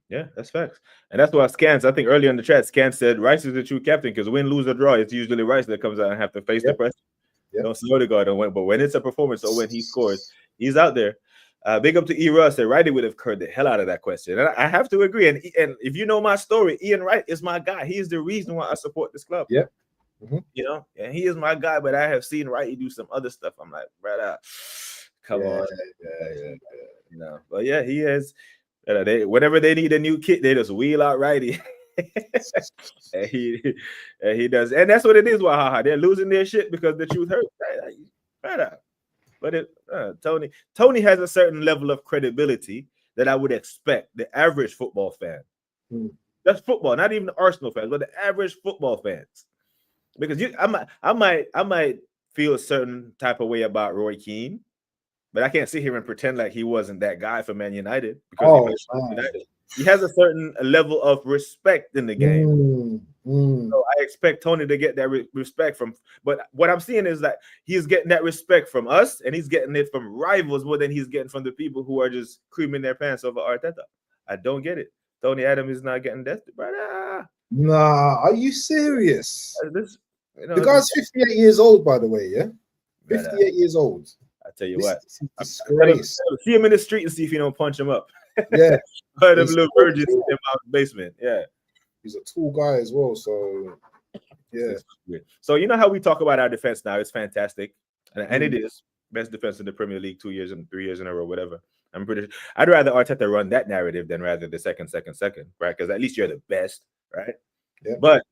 Yeah, that's facts. And that's why Scans, I think earlier in the chat, Scans said Rice is the true captain, because win, lose, or draw, it's usually Rice that comes out and have to face the pressure. Don't see Odegaard and win, but when it's a performance or when he scores, he's out there. Big up to E. Russ. That Righty would have curved the hell out of that question. And I have to agree. And if you know my story, Ian Wright is my guy. He is the reason why I support this club. Yeah. And he is my guy, but I have seen Righty do some other stuff. I'm like, brother, come on. Yeah. But yeah, he has. Whenever they need a new kit, they just wheel out Righty. and he does. And that's what it is, Wahaha. They're losing their shit because the truth hurts. Right. But Tony has a certain level of credibility that I would expect the average football fan. That's football, not even the Arsenal fans, but the average football fans. Because I might feel a certain type of way about Roy Keane, but I can't sit here and pretend like he wasn't that guy for Man United, because he has a certain level of respect in the game. So I expect Tony to get that respect from. But what I'm seeing is that he's getting that respect from us, and he's getting it from rivals more than he's getting from the people who are just creaming their pants over Arteta. I don't get it. Tony Adams is not getting that, brother. Nah, are you serious? The guy's 58 years old, by the way. Yeah, 58 years old. I tell you what, see him in the street and see if you don't punch him up. Yeah, heard them little virgins in my basement. Yeah, he's a tall guy as well. So yeah. So you know how we talk about our defense now? It's fantastic, and it is best defense in the Premier League 2 years and 3 years in a row, whatever. I'm pretty sure. I'd rather Arteta run that narrative than rather the second, right? Because at least you're the best, right? Yeah. But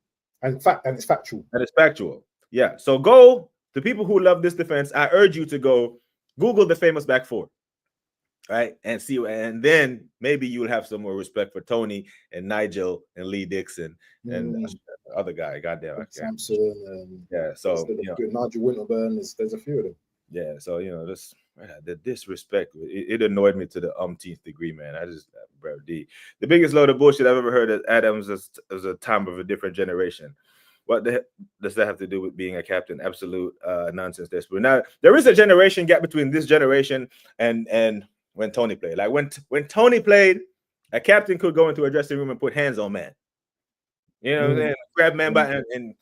it's factual. And it's factual. Yeah. So go to people who love this defense. I urge you to go Google the famous back four, right? And see, and then maybe you'll have some more respect for Tony and Nigel and Lee Dixon and the other guy. Goddamn, Samson. Yeah. So Nigel Winterburn. There's a few of them. Yeah. So the disrespect, it annoyed me to the umpteenth degree, man. Bro, the biggest load of bullshit I've ever heard is Adams is a time of a different generation. What the heck does that have to do with being a captain? Absolute nonsense. Now there is a generation gap between this generation and when Tony played. Like when Tony played, a captain could go into a dressing room and put hands on man. You know what I'm saying? Grab man by, and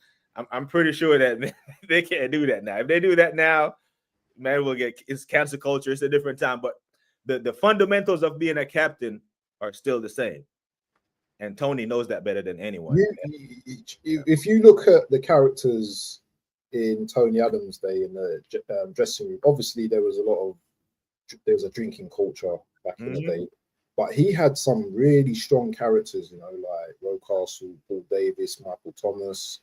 I'm pretty sure that they can't do that now. If they do that now, man, it's cancel culture. It's a different time, but the fundamentals of being a captain are still the same. And Tony knows that better than anyone. If you look at the characters in Tony Adams' day in the dressing room, obviously there was a drinking culture back in the day, but he had some really strong characters, you know, like Roe Castle, Paul Davis, Michael Thomas,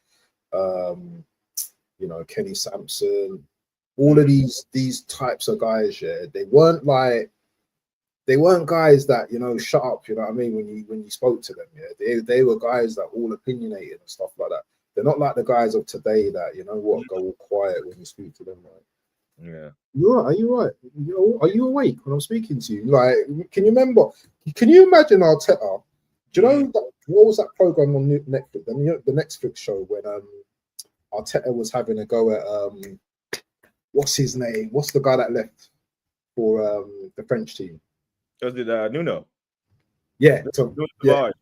you know, Kenny Sampson, all of these types of guys. Yeah, they weren't guys that, you know, shut up, you know what I mean, when you spoke to them. Yeah, they were guys that all opinionated and stuff like that. They're not like the guys of today that, you know what, go all quiet when you speak to them. Right? Yeah. You're right. Are you right? Are you awake when I'm speaking to you? Like, can you remember? Can you imagine Arteta? Do you know what was that program on Netflix? The Netflix show when Arteta was having a go at what's his name? What's the guy that left for the French team? Was it Nuno? Yeah, Tavares.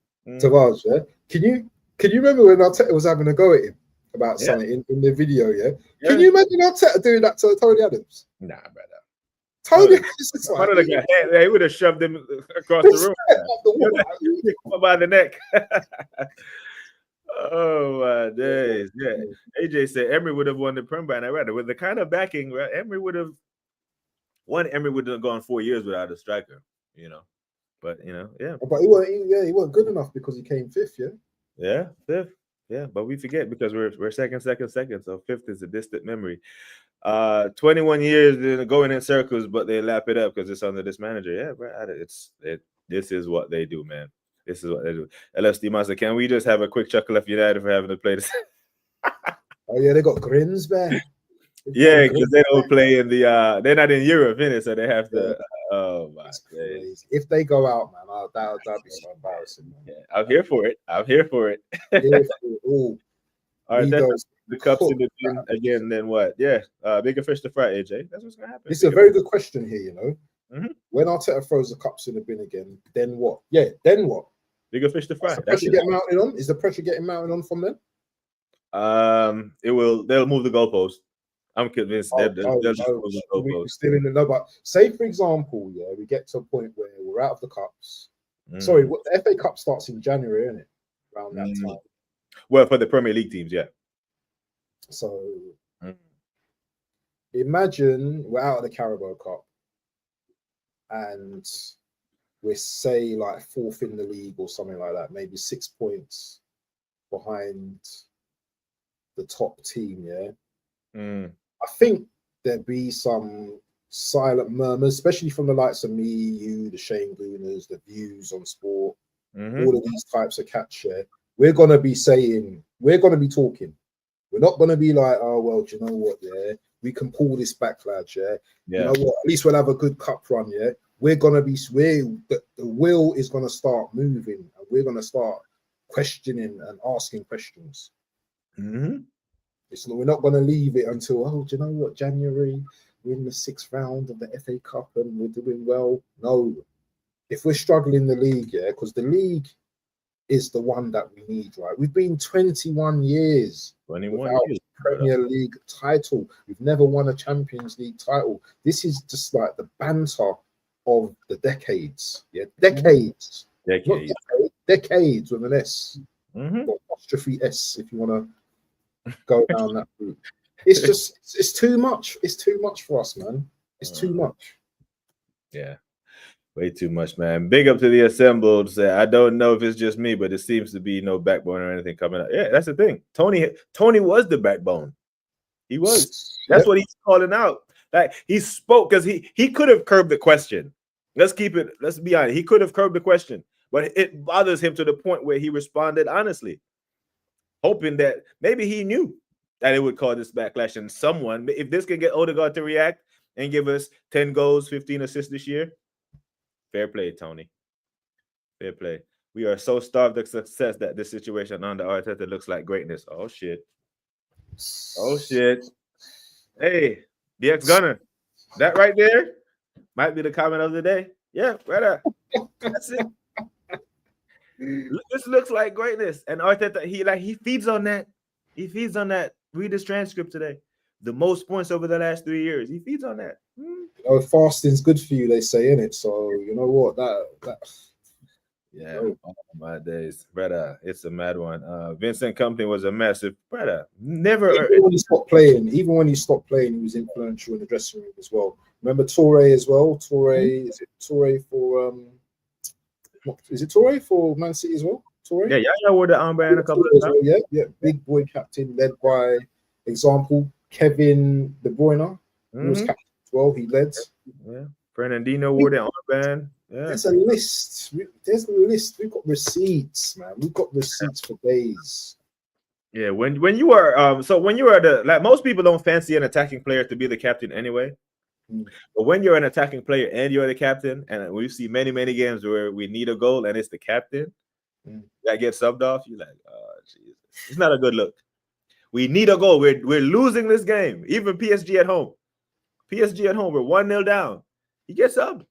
Yeah. Can you remember when Arteta was having a go at him about something in the video? Yeah. Can you imagine Arteta doing that to Tony Adams? Nah, brother. Tony Adams, like, he would have shoved him across the room by the neck. Oh my days! Yeah, AJ said Emery would have won the Prem by now. Rather, with the kind of backing, right, Emery would have gone 4 years without a striker. You know, but you know, yeah. But he wasn't good enough because he came fifth. Yeah, fifth. Yeah, but we forget because we're second. So fifth is a distant memory. 21 years going in circles, but they lap it up because it's under this manager. Yeah, bro. This is what they do, man. This is what they do. LFD Master, can we just have a quick chuckle of United for having to play this? Oh yeah, they got grins back. Yeah, because they don't play in the they're not in Europe, innit? So they have to. Oh my days! If they go out, man, that'd be so embarrassing. Man. Yeah, I'm here for it. All right, that's the cups in the bin again. Then what? Yeah, bigger fish to fry, AJ. That's what's gonna happen. This is a very good question here. You know, when Arteta throws the cups in the bin again, then what? Yeah, then what? Bigger fish to fry. Is the pressure getting mounted on? Is the pressure getting mounted on from them? It will. They'll move the goalpost. I'm convinced they'll just move the goalpost. Still in the no, but say for example, yeah, we get to a point where we're out of the cups. Sorry, the FA Cup starts in January, isn't it? Around that time. Well, for the Premier League teams, yeah. So imagine we're out of the Carabao Cup and we're say like fourth in the league or something like that, maybe 6 points behind the top team, yeah. I think there'd be some silent murmurs, especially from the likes of me, you, the Shane Gooners, the Views on Sport, all of these types of cats, yeah. We're going to be talking. We're not going to be like, oh, well, do you know what, yeah, we can pull this back, lads, yeah. You know what, at least we'll have a good cup run, yeah. We're going to be, the wheel is going to start moving, and we're going to start questioning and asking questions. We're not going to leave it until, oh, do you know what, January, we're in the 6th round of the FA Cup and we're doing well. No. If we're struggling in the league, yeah, because the league is the one that we need, right? We've been 21 years without a Premier League title. We've never won a Champions League title. This is just like the banter of the decades. Yeah, decades. Decades with an S. Or apostrophe S if you want to go down that route. It's just, it's too much. It's too much for us, man. It's too much. Yeah. Way too much, man. Big up to the assembled. I don't know if it's just me, but it seems to be no backbone or anything coming up. Yeah, that's the thing. Tony was the backbone. He was. That's what he's calling out. Like he spoke because he could have curbed the question. Let's be honest. He could have curbed the question, but it bothers him to the point where he responded honestly, hoping that maybe he knew that it would cause this backlash and someone, if this can get Odegaard to react, and give us 10 goals, 15 assists this year. Fair play, Tony. Fair play. We are so starved of success that this situation under Arteta looks like greatness. Oh, shit. Oh, shit. Hey, the ex-gunner. That right there might be the comment of the day. Yeah, brother. That's it. This looks like greatness. And Arteta, he feeds on that. He feeds on that. Read his transcript today. The most points over the last 3 years. He feeds on that. Fasting's good for you, they say, innit? So you know what? That yeah, oh, my days, brother. It's a mad one. Vincent Company was a massive brother. Never even when he stopped playing, he was influential in the dressing room as well. Remember Toure as well? Is it Toure for Man City as well? Toure? Yeah, wore the armband a couple of times. Well, yeah, big boy captain led by example. Kevin De Bruyne, who was captain as well. He led. Yeah, Fernandinho wore the armband. Yeah. There's a list. We've got receipts, man. We've got receipts for days. Yeah, when you are when you are like most people don't fancy an attacking player to be the captain anyway. But when you're an attacking player and you're the captain, and we see many games where we need a goal and it's the captain that gets subbed off, you're like, oh Jesus, it's not a good look. We need a goal. We're losing this game. Even PSG at home. We're 1-0 down. He gets subbed.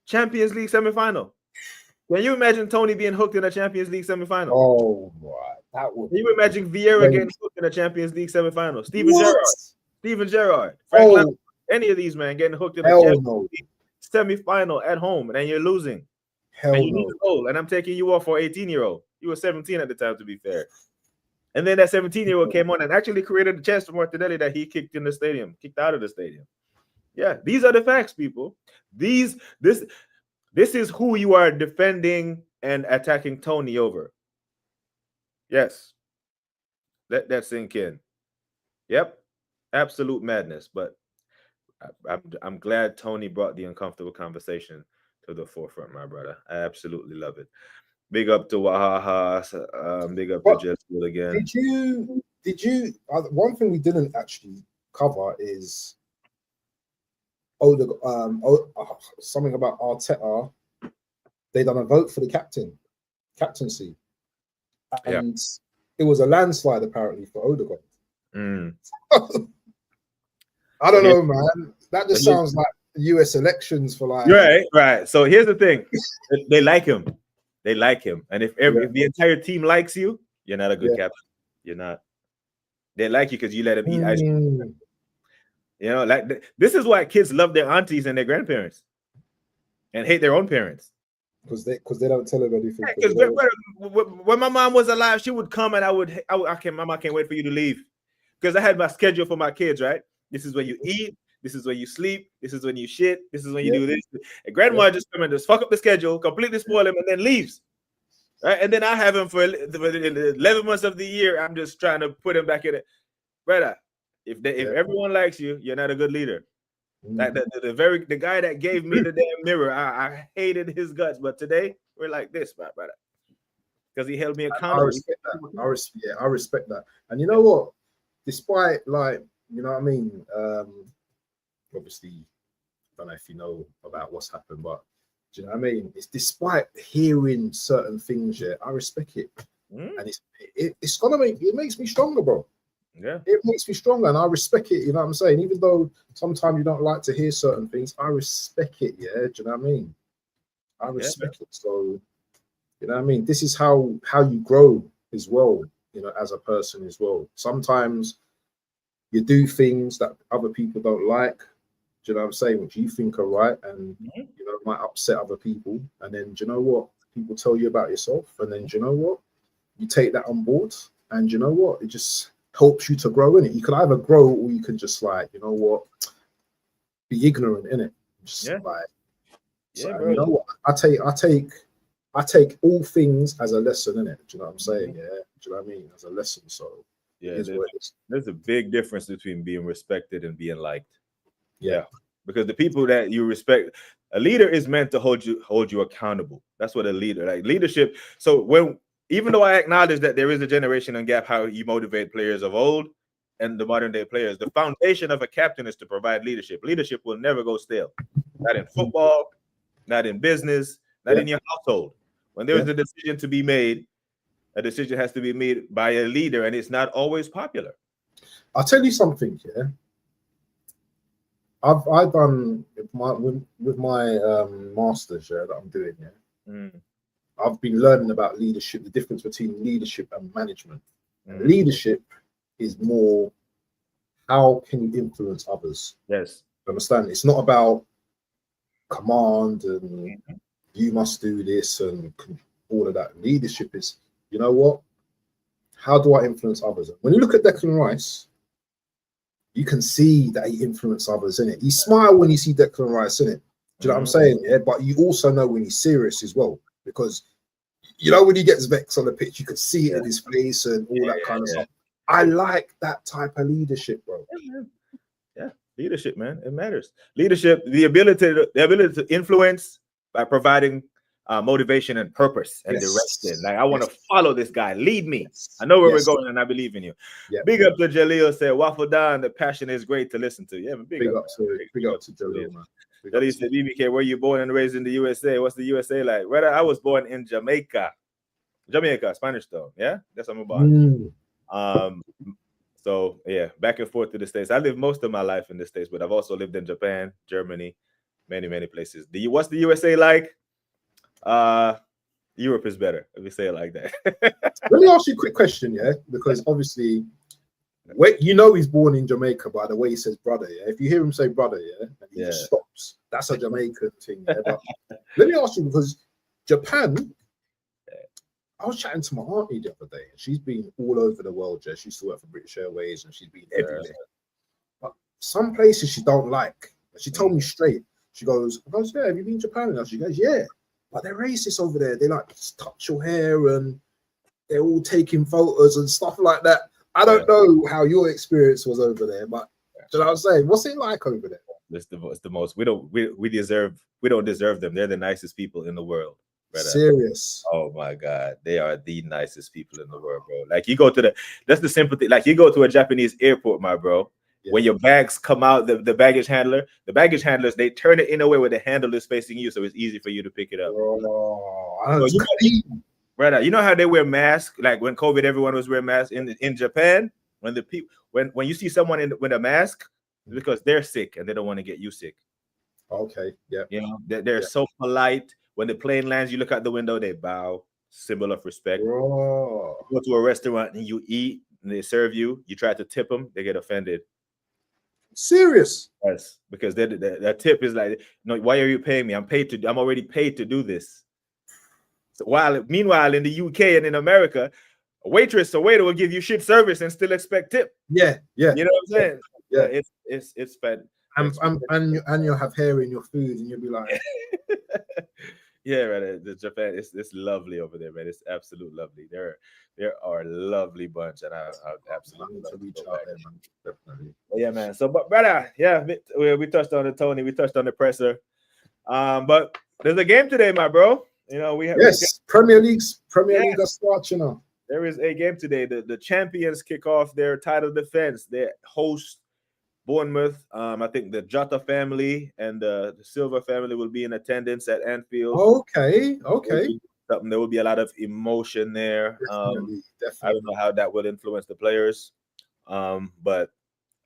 Champions League semifinal. Can you imagine Tony being hooked in a Champions League semifinal? Oh, boy. That would. Can you imagine Vieira getting hooked in a Champions League semifinal? Steven Gerrard, Frank Lampard, any of these men getting hooked in a Champions League semifinal at home, and you're losing. And you need a goal, and I'm taking you off for 18-year-old. You were 17 at the time, to be fair. And then that 17-year-old came on and actually created a chance for Martinelli that he kicked out of the stadium. Yeah, these are the facts, people. This is who you are defending and attacking Tony over. Yes. Let that sink in. Yep. Absolute madness. But I'm glad Tony brought the uncomfortable conversation to the forefront, my brother. I absolutely love it. Big up to Wahaha. Big up to Jessica again. Did you? One thing we didn't actually cover is something about Arteta. They done a vote for the captaincy, and it was a landslide apparently for Odegaard. I don't know, man. That just sounds like U.S. elections for like. Right. So here's the thing: they like him. They like him, and if the entire team likes you, you're not a good captain. You're not. They like you because you let them eat ice cream. You know, like this is why kids love their aunties and their grandparents, and hate their own parents. Because they don't tell them anything. Because when my mom was alive, she would come and Mama, I can't wait for you to leave, because I had my schedule for my kids. Right, this is when you eat. This is when you sleep. This is when you shit. This is when you do this. And grandma just come and just fuck up the schedule, completely spoil him, and then leaves. Right? And then I have him for 11 months of the year. I'm just trying to put him back in it. Brother, if everyone likes you, you're not a good leader. Like the guy that gave me the damn mirror, I hated his guts. But today, we're like this, my brother. Because he held me accountable. I respect that. And you know what? Despite, like, you know what I mean? Obviously, I don't know if you know about what's happened, but do you know what I mean? It's despite hearing certain things, I respect it. And it's gonna makes me stronger, bro. Yeah. It makes me stronger, and I respect it, you know what I'm saying? Even though sometimes you don't like to hear certain things, I respect it, do you know what I mean? I respect it. So, you know what I mean? This is how you grow as well, you know, as a person as well. Sometimes you do things that other people don't like, do you know what I'm saying, which you think are right, and you know, might upset other people. And then, do you know what? People tell you about yourself, and then, do you know what? You take that on board, and do you know what? It just helps you to grow in it. You can either grow, or you can just, like, you know what, be ignorant in it. Just like, so, you know what? I take all things as a lesson in it. Do you know what I'm saying? Yeah. Do you know what I mean? As a lesson. So there's a big difference between being respected and being liked. Yeah. Because the people that you respect, a leader is meant to hold you accountable. That's what a leader, like leadership. So even though I acknowledge that there is a generational gap, how you motivate players of old and the modern day players. The foundation of a captain is to provide leadership. Leadership will never go stale. Not in football, not in business, not in your household. When there's a decision to be made, a decision has to be made by a leader, and it's not always popular. I'll tell you something, yeah. I've done with my masters, yeah, that I'm doing, yeah. I've been learning about leadership, the difference between leadership and management. And leadership is more how can you influence others? Yes. Understand? It's not about command and you must do this and all of that. Leadership is, you know what? How do I influence others? When you look at Declan Rice, you can see that he influenced others, innit? You smile when you see Declan Rice, innit? Do you know what I'm saying? Yeah, but you also know when he's serious as well, because you know when he gets vexed on the pitch, you can see it in his face and all that kind of stuff. I like that type of leadership, bro. Yeah, leadership, man, it matters. Leadership, the ability to influence by providing motivation and purpose and direction. Like, I want to follow this guy. Lead me. I know where we're going, and I believe in you. Big up to Jaleel. Said Waffle Down. The passion is great to listen to. Yeah, big up to Jaleel, man. Jaleel said, BBK, were you born and raised in the USA? What's the USA like? Right, I was born in Jamaica, Spanish though. Yeah, that's what I'm about. So yeah, back and forth to the States. I lived most of my life in the States, but I've also lived in Japan, Germany, many places. What's the USA like? Europe is better, if we say it like that. Let me ask you a quick question, yeah, because obviously, you know he's born in Jamaica by the way he says brother, yeah. If you hear him say brother, yeah, and he just stops, that's a Jamaican thing. Yeah? But let me ask you, because Japan, I was chatting to my auntie the other day, and she's been all over the world. Yeah, she used to work for British Airways, and she's been everywhere. But some places she don't like. She told me straight. She goes, yeah, have you been to Japan? And she goes, yeah. But they're racist over there. They like just touch your hair and they're all taking photos and stuff like that. I don't know how your experience was over there, but you know what I'm saying? What's it like over there? It's the most. We don't deserve them. They're the nicest people in the world. Brother. Serious. Oh my God, they are the nicest people in the world, bro. Like, you go to that's the sympathy. Like, you go to a Japanese airport, my bro. When your bags come out, the baggage handlers, they turn it in a way where the handle is facing you, so it's easy for you to pick it up. Oh, so you know how they wear masks? Like when COVID, everyone was wearing masks in Japan. When the people, when you see someone with a mask, it's because they're sick and they don't want to get you sick. Okay, yeah. You know, they're so polite. When the plane lands, you look out the window, they bow, symbol of respect. Bro. You go to a restaurant and you eat, and they serve you. You try to tip them, they get offended. Serious? Yes, because their tip is like, no, why are you paying me? I'm already paid to do this. So meanwhile, in the UK and in America, a waiter will give you shit service and still expect tip. Yeah. You know what I'm saying? Yeah. It's fed. And you'll have hair in your food, and you'll be like, yeah, right. The Japan, it's lovely over there, man. It's absolutely lovely. There are a lovely bunch, and I absolutely love to reach out there, man. Definitely. But yeah, man. So, but brother, yeah, we touched on the Tony, we touched on the presser. But there's a game today, my bro. You know, Premier League starts, you know. There is a game today. The champions kick off their title defense. They host Bournemouth. I think the Jota family and the Silva family will be in attendance at Anfield. Okay. There will be a lot of emotion there. Definitely. I don't know how that will influence the players. But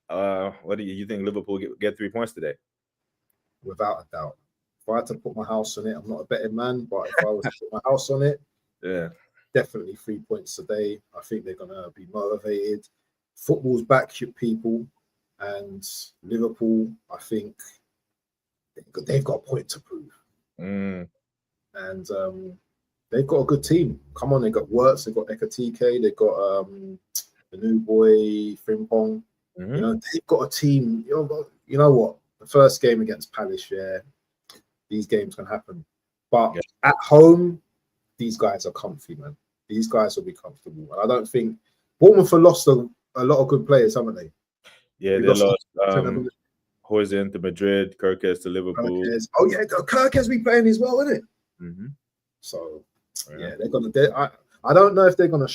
what do you think? Liverpool get 3 points today? Without a doubt. If I had to put my house on it, I'm not a betting man, but if I was to put my house on it, definitely 3 points today. I think they're gonna be motivated. Football's back, people. And Liverpool, I think they've got a point to prove. And they've got a good team. Come on, they've got Wirtz, they've got Ekatike, they've got the new boy, Frimpong. You know, they've got a team. You know what? The first game against Palace, these games can happen. But at home, these guys are comfy, man. These guys will be comfortable. And I don't think Bournemouth have lost a lot of good players, haven't they? Yeah, they lost Hoysen to Madrid, Kirkes to Liverpool. Oh yeah, Kirkes be playing as well, isn't it? So yeah, they're gonna. I don't know if they're gonna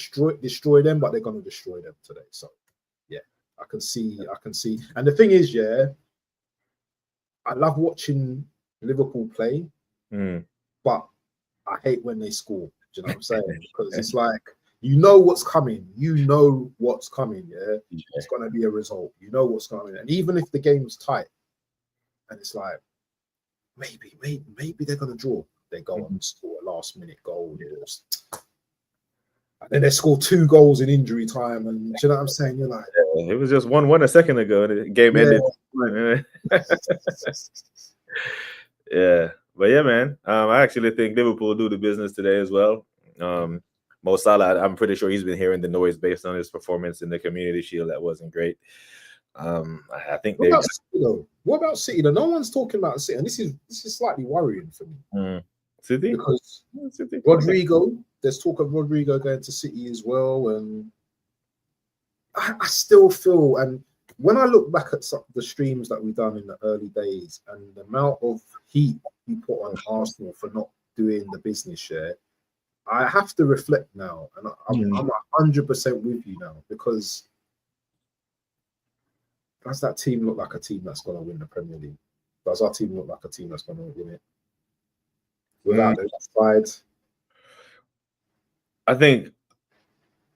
destroy them, but they're gonna destroy them today. So yeah, I can see. And the thing is, yeah, I love watching Liverpool play, but I hate when they score. Do you know what I'm saying? Because it's like, you know what's coming. Yeah. It's going to be a result. You know what's coming. And even if the game's tight, and it's like, maybe they're going to draw. They go on and score a last-minute goal. And then they score 2 goals in injury time. And do you know what I'm saying? You're like... it was just 1-1 a second ago. And the game ended. Yeah. But yeah, man, I actually think Liverpool will do the business today as well. Mo Salah, I'm pretty sure he's been hearing the noise based on his performance in the Community Shield. That wasn't great. I think what about City though? No one's talking about City, and this is slightly worrying for me. City? Because Rodrigo, there's talk of Rodrigo going to City as well, and I still feel, and when I look back at the streams that we've done in the early days and the amount of heat you put on Arsenal for not doing the business share, I have to reflect now, and I'm 100% with you now, because does that team look like a team that's going to win the Premier League? Does our team look like a team that's going to win it? Without those sides? I think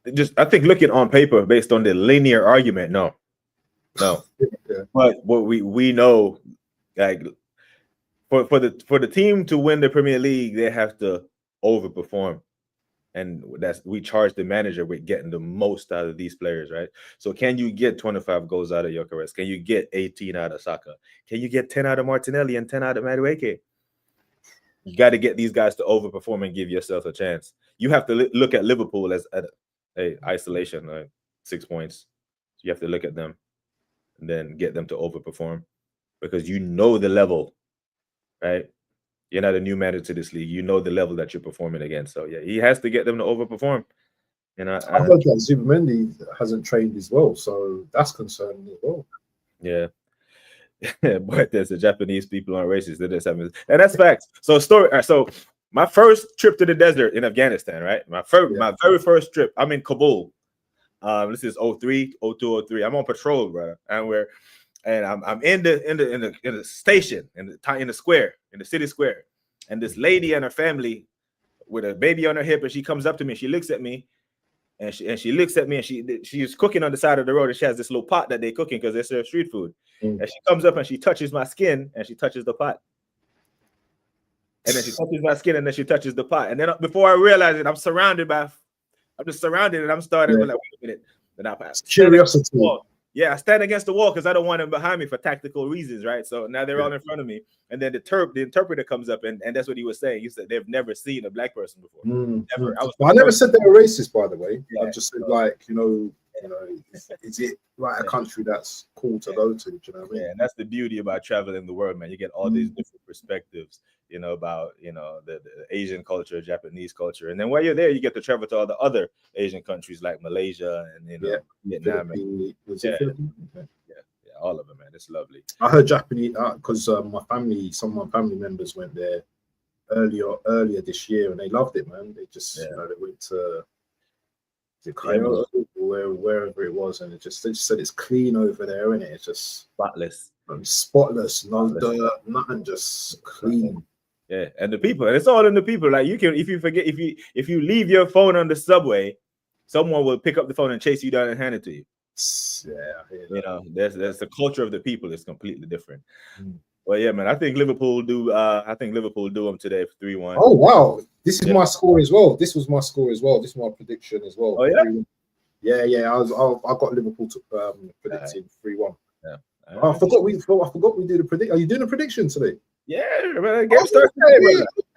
looking on paper based on the linear argument, no. Yeah. But what we know, like for the team to win the Premier League, they have to overperform, and we charge the manager with getting the most out of these players, right? So can you get 25 goals out of Gyökeres? Can you get 18 out of Saka? Can you get 10 out of Martinelli and 10 out of Madueke? You got to get these guys to overperform and give yourself a chance. You have to look at Liverpool as a isolation, 6 points. So you have to look at them and then get them to overperform, because you know the level, right? You're not a new manager to this league. You know the level that you're performing against. So yeah, he has to get them to overperform. I heard that Zubimendi hasn't trained as well, so that's concerning as well. Yeah. But there's the Japanese people aren't racist. And that's facts. So my first trip to the desert in Afghanistan, right? My very first trip, I'm in Kabul. This is 03, 02, 03. I'm on patrol, bro. And I'm in the station, in the square, in the city square. And this lady and her family with a baby on her hip, and she comes up to me, she looks at me, and she looks at me, and she's cooking on the side of the road, and she has this little pot that they're cooking because they serve street food. And she comes up and she touches my skin, and she touches the pot. And then she touches my skin, and then she touches the pot. And then before I realize it, I'm just surrounded, and I'm starting like, wait a minute. Then I curiosity. Yeah, I stand against the wall because I don't want them behind me for tactical reasons, right? So now they're all in front of me. And then the interpreter comes up, and that's what he was saying. He said they've never seen a black person before. Never. I never said they were racist, by the way. Yeah, I just said, like, is it like a country that's cool to go to? Do you know what I mean? Yeah, and that's the beauty about traveling the world, man. You get all these different perspectives, about the Asian culture, Japanese culture, and then while you're there, you get to travel to all the other Asian countries like Malaysia and Vietnam. All of them, man. It's lovely. I heard Japanese because some of my family members went there earlier this year, and they loved it, man. They just they went to Kyoto or wherever it was, and they just said it's clean over there, and it's just spotless, no dirt, nothing, just clean. Yeah, and the people, and it's all in the people. Like you can, if you leave your phone on the subway, someone will pick up the phone and chase you down and hand it to you. Yeah, there's the culture of the people is completely different. Well, yeah, man, I think Liverpool do. I think Liverpool do them today for 3-1. Oh wow, this is my score as well. This was my score as well. This is my prediction as well. Oh yeah, yeah. I got Liverpool to predicting 3-1. Yeah, I forgot we do the prediction. Are you doing a prediction today? Yeah, man. Game starts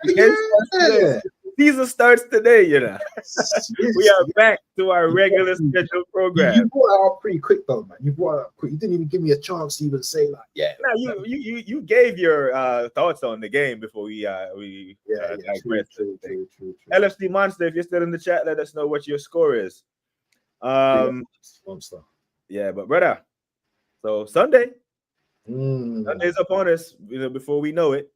today. Season starts today, We are back to our regular scheduled program. You brought it out pretty quick, though, man. You brought it out quick. You didn't even give me a chance to even say, like, No, you gave your thoughts on the game before we true. LFC Monster, if you're still in the chat, let us know what your score is. Monster. Yeah, but brother, so Sunday. Sunday's upon us, before we know it.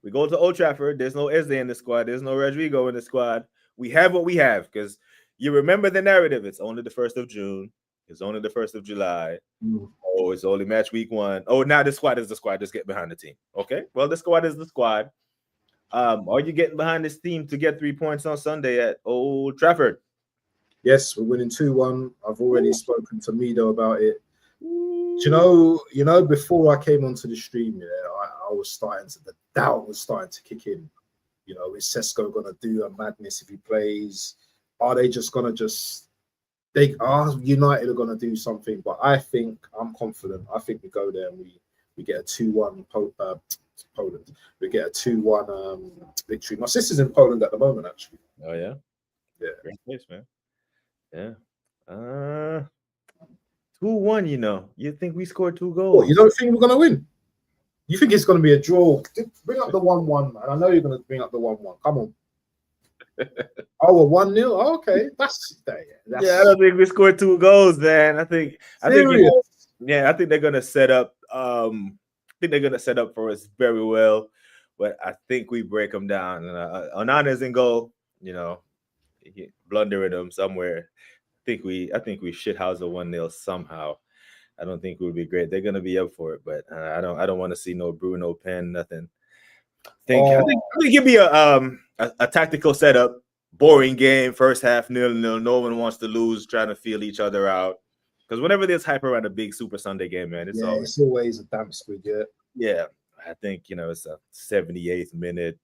We go to Old Trafford. There's no Eze in the squad. There's no Rodrigo in the squad. We have what we have, because you remember the narrative. It's only the 1st of June. It's only the 1st of July. Mm. Oh, it's only match week 1. Oh, now the squad is the squad. Just get behind the team. Okay. Well, the squad is the squad. Are you getting behind this team to get 3 points on Sunday at Old Trafford? Yes, we're winning 2-1. I've already spoken to Mido about it. Do you know, before I came onto the stream, I was starting to, the doubt was starting to kick in. You know, is Sesko going to do a madness if he plays? Are they just going to United are going to do something? But I'm confident. I think we go there and we get a 2-1 Poland. We get a 2-1 victory. My sister's in Poland at the moment, actually. Oh, yeah? Yeah. Great place, man. Yeah. 2-1, you know. You think we scored 2 goals? What, you don't think we're going to win? You think it's going to be a draw? Bring up the 1-1, man. I know you're going to bring up the 1-1. Come on. Oh, a 1-0? Oh, okay. That's I don't think we scored 2 goals, man. I think they're going to set up. I think they're going to set up for us very well, but I think we break them down. Onana's in goal, you know, blundering them somewhere. I think we shithouse a 1-0 somehow. I don't think it would be great. They're gonna be up for it, but I don't want to see no Bruno pen, nothing. I think it'd be a tactical setup, boring game, first half 0-0. No one wants to lose, trying to feel each other out. Because whenever there's hype around a big Super Sunday game, man, it's always a damp squid, Yeah, I think it's a 78th minute.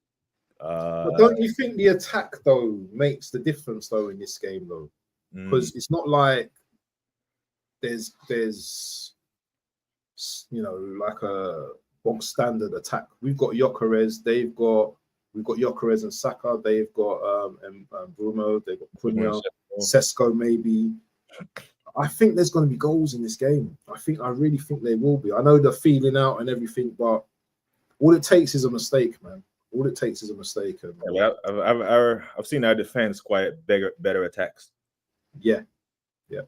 But don't you think the attack though makes the difference though in this game though? Because it's not like there's like a box standard attack. We've got Gyökeres, we've got Gyökeres and Saka, they've got Bruno, they've got Cunha, Sesko maybe. I think there's going to be goals in this game. I really think there will be. I know they're feeling out and everything, but all it takes is a mistake, man. All it takes is a mistake. I've seen our defense quite better attacks. Yeah. I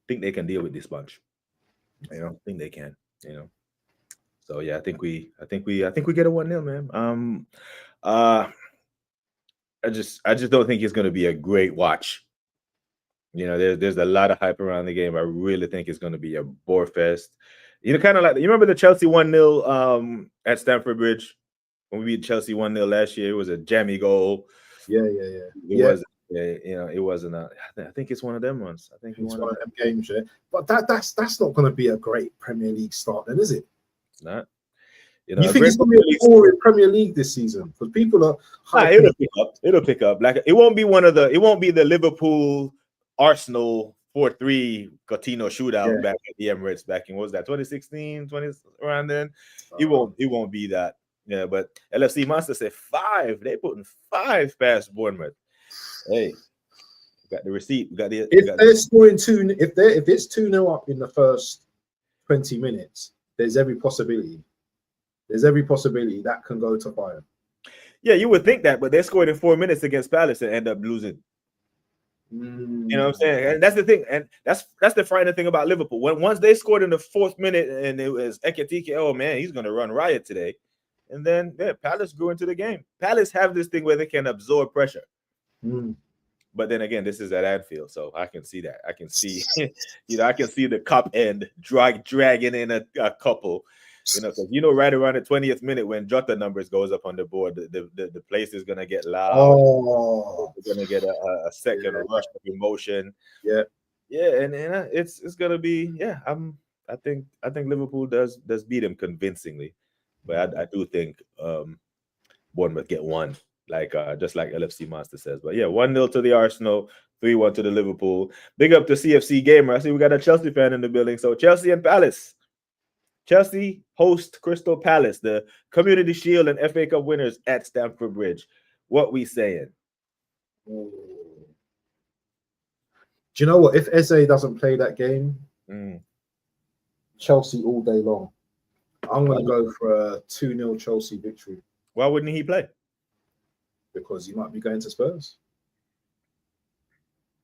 think they can deal with this bunch. I think they can. So yeah, I think we get a 1-0, man. I just don't think it's going to be a great watch. There's a lot of hype around the game. I really think it's going to be a bore fest. Kind of like you remember the Chelsea 1-0 at Stamford Bridge when we beat Chelsea 1-0 last year. It was a jammy goal. Yeah. It wasn't. I think it's one of them ones. I think it's one of them games. Yeah, but that's not going to be a great Premier League start, then, is it? It's not. You think it's going to be a boring Premier League this season? Because people are. It'll pick up. Like it won't be the Liverpool Arsenal 4-3 Coutinho shootout back at the Emirates back in, what was that, 2016, 20 around then? It won't be that. Yeah, but LFC Monster said 5. They putting 5 past Bournemouth. Hey, got the receipt. They're scoring 2, if it's 2-0 up in the first 20 minutes, there's every possibility that can go to 5. Yeah, you would think that, but they scored in 4 minutes against Palace and end up losing. You know what I'm saying? And that's the thing, and that's the frightening thing about Liverpool. Once they scored in the 4th minute, and it was Ekitike, oh man, he's gonna run riot today. And then Palace grew into the game. Palace have this thing where they can absorb pressure. But then again, this is at Anfield, so I can see that. I can see, I can see the cup end dragging in a couple. Because right around the 20th minute when Jota numbers goes up on the board, the place is gonna get loud. Oh, we're gonna get a second rush of emotion. And it's gonna be. I think Liverpool does beat him convincingly, but I do think Bournemouth get 1, like just like LFC Monster says. But 1-0 to the Arsenal, 3-1 to the Liverpool. Big up to CFC Gamer. I see we got a Chelsea fan in the building. So Chelsea and Palace. Chelsea host Crystal Palace, the Community Shield and FA Cup winners at Stamford Bridge. What we saying? Do you know what? If Eze doesn't play that game, Chelsea all day long. I'm going to go for a 2-0 Chelsea victory. Why wouldn't he play? Because he might be going to Spurs.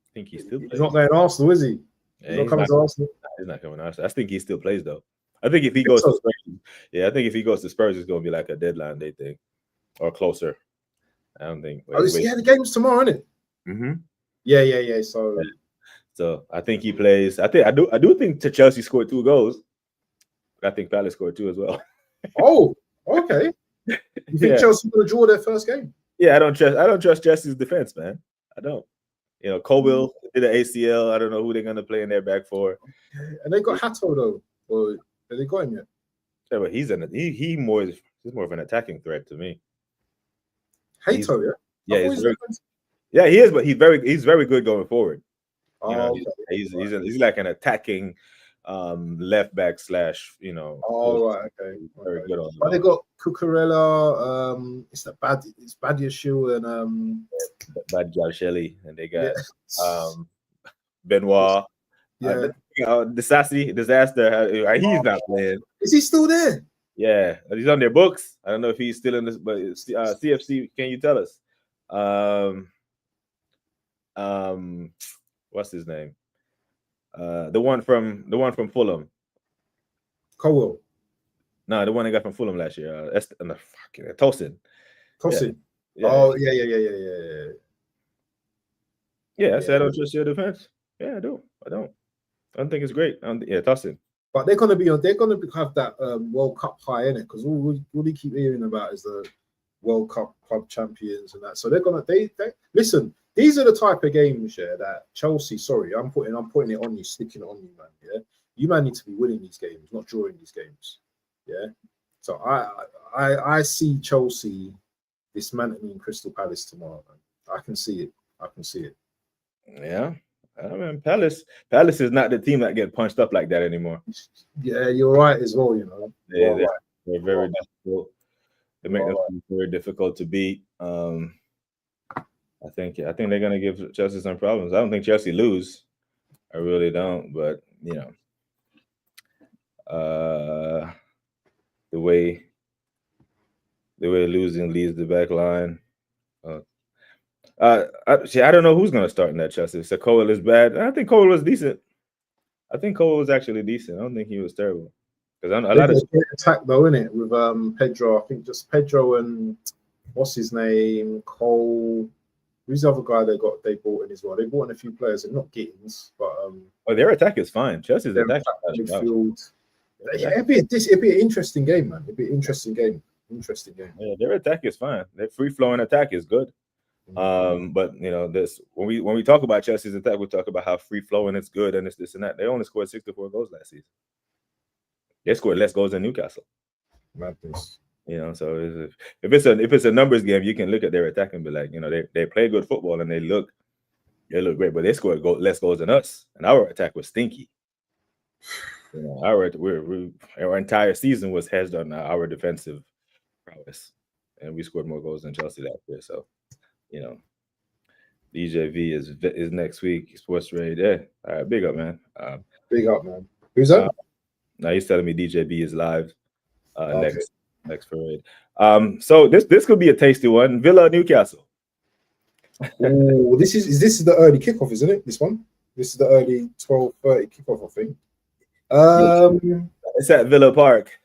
I think he still plays. He's not going to Arsenal, is he? He's not coming to Arsenal. He's not coming to Arsenal. I think he still plays, though. I think if he goes to Spurs, I think if he goes to Spurs, it's going to be like a deadline day thing or closer. I don't think. The game's tomorrow, isn't it? Mm-hmm. Yeah. So So I think he plays. I do think Chelsea scored 2 goals. But I think Palace scored 2 as well. Oh, okay. You think Chelsea going to draw their first game? Yeah, I don't trust Chelsea's defense, man. I don't. Colwill did an ACL. I don't know who they're going to play in their back four. And they got Hato though. Or have they got him yet? Yeah, but he's more of an attacking threat to me. Hato, yeah. Yeah, he is, but he's very good going forward. Okay. He's like an attacking left back / right, okay. Very good on. But they got Cucurella, it's Badiashile and Badiashile, and they got Benoit. Disaster. He's not playing. Is he still there? Yeah, he's on their books. I don't know if he's still in this, but CFC. Can you tell us? What's his name? The one from Fulham. Colwell. No, the one they got from Fulham last year. That's Tosin. Tosin. Yeah. Oh yeah. Yeah, I said I don't trust your defense. Yeah, I do. I don't think it's great. Tosin. But they're gonna have that World Cup high in it, because all they keep hearing about is the World Cup club champions and that. So they listen. These are the type of games, that Chelsea. Sorry, I'm putting it on you, sticking it on you, man. Yeah, you man need to be winning these games, not drawing these games. Yeah. So I see Chelsea dismantling Crystal Palace tomorrow, man. I can see it. Yeah. I mean, Palace is not the team that get punched up like that anymore. Yeah, you're right as well. They're very difficult. They make them very difficult to beat. I think they're gonna give Chelsea some problems. I don't think Chelsea lose. I really don't. But the way losing leaves the back line. I don't know who's going to start in that Chelsea. So Cole is bad. I think Cole was decent. I think Cole was actually decent. I don't think he was terrible. Because a lot of attack though, innit? With Pedro. I think just Pedro and what's his name? Cole. Who's the other guy they bought in as well? They bought in a few players, and not Gittins, but their attack is fine. Chelsea's attack midfield. Yeah, it'd be an interesting game, man. It'd be an interesting game. Yeah, their attack is fine. Their free flowing attack is good. But this when we talk about Chelsea's attack, we talk about how free flowing it's good and it's this and that. They only scored 64 goals last season. They scored less goals than Newcastle. Madness. So if it's a numbers game, you can look at their attack and be like, they play good football and they look great, but they scored less goals than us, and our attack was stinky. Our entire season was hedged on our defensive prowess, and we scored more goals than Chelsea that year. So, DJV is next week. Sports Raid. Yeah, all right, big up, man. Big up, man. Who's that? Now he's telling me DJB is live next parade. So this could be a tasty one. Villa Newcastle. Oh, this is the early kickoff, isn't it? This one. This is the early 12:30 kickoff, I think. It's at Villa Park.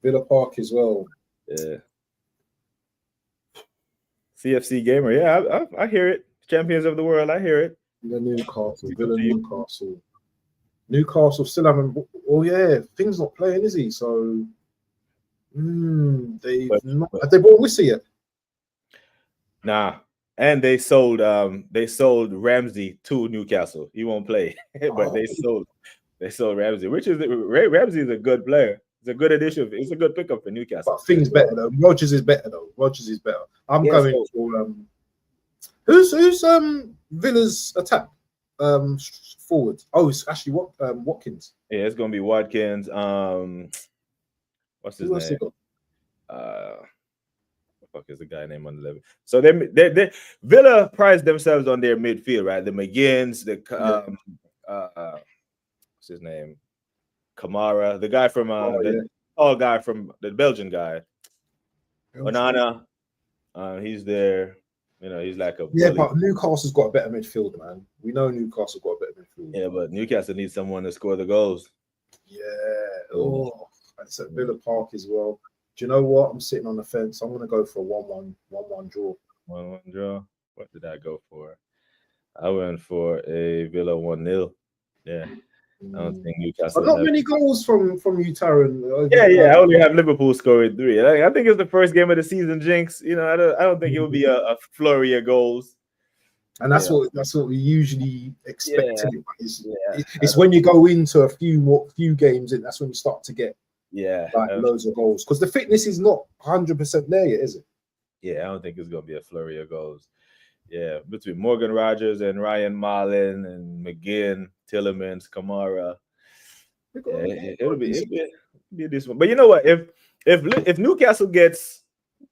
Villa Park as well. Yeah. CFC gamer. Yeah, I hear it. Champions of the world. I hear it. Villa Newcastle. Newcastle still haven't. Oh yeah, Thing's not playing, is he? So have they bought Wissy yet? Nah. And they sold Ramsey to Newcastle. He won't play, but they sold Ramsey, Ramsey is a good player. It's a good addition. It's a good pickup for Newcastle. But Thing's better though. Rodgers is better. I'm going for who's Villa's attack forward. Oh, it's actually Watkins. Yeah, it's gonna be Watkins. What's his name? Fuck is the guy named on the level? So they Villa pride themselves on their midfield, right? The McGinns, what's his name? Kamara, the guy from the tall guy from the Belgian guy. Onana, he's there. He's like a bully. But Newcastle's got a better midfield, man. We know Newcastle got a better midfield. Yeah, but Newcastle needs someone to score the goals. Yeah. Oh, it's at Villa Park as well. Do you know what? I'm sitting on the fence. I'm going to go for a 1-1 draw. 1-1 draw. What did I go for? I went for a Villa 1-0. Yeah. I don't think Newcastle. But not many goals from you, Taron. Yeah. I only have Liverpool scoring 3. I think it's the first game of the season, Jinx. You know, I don't think it will be a flurry of goals. And that's what we usually expect. Yeah. It's when you go into a few games in, that's when you start to get loads of goals, because the fitness is not 100% there yet, is it? Yeah, I don't think it's gonna be a flurry of goals. Yeah, between Morgan Rogers and Ryan Marlin and McGinn, Tillemans, Kamara, it'll be this one. But you know what? If Newcastle gets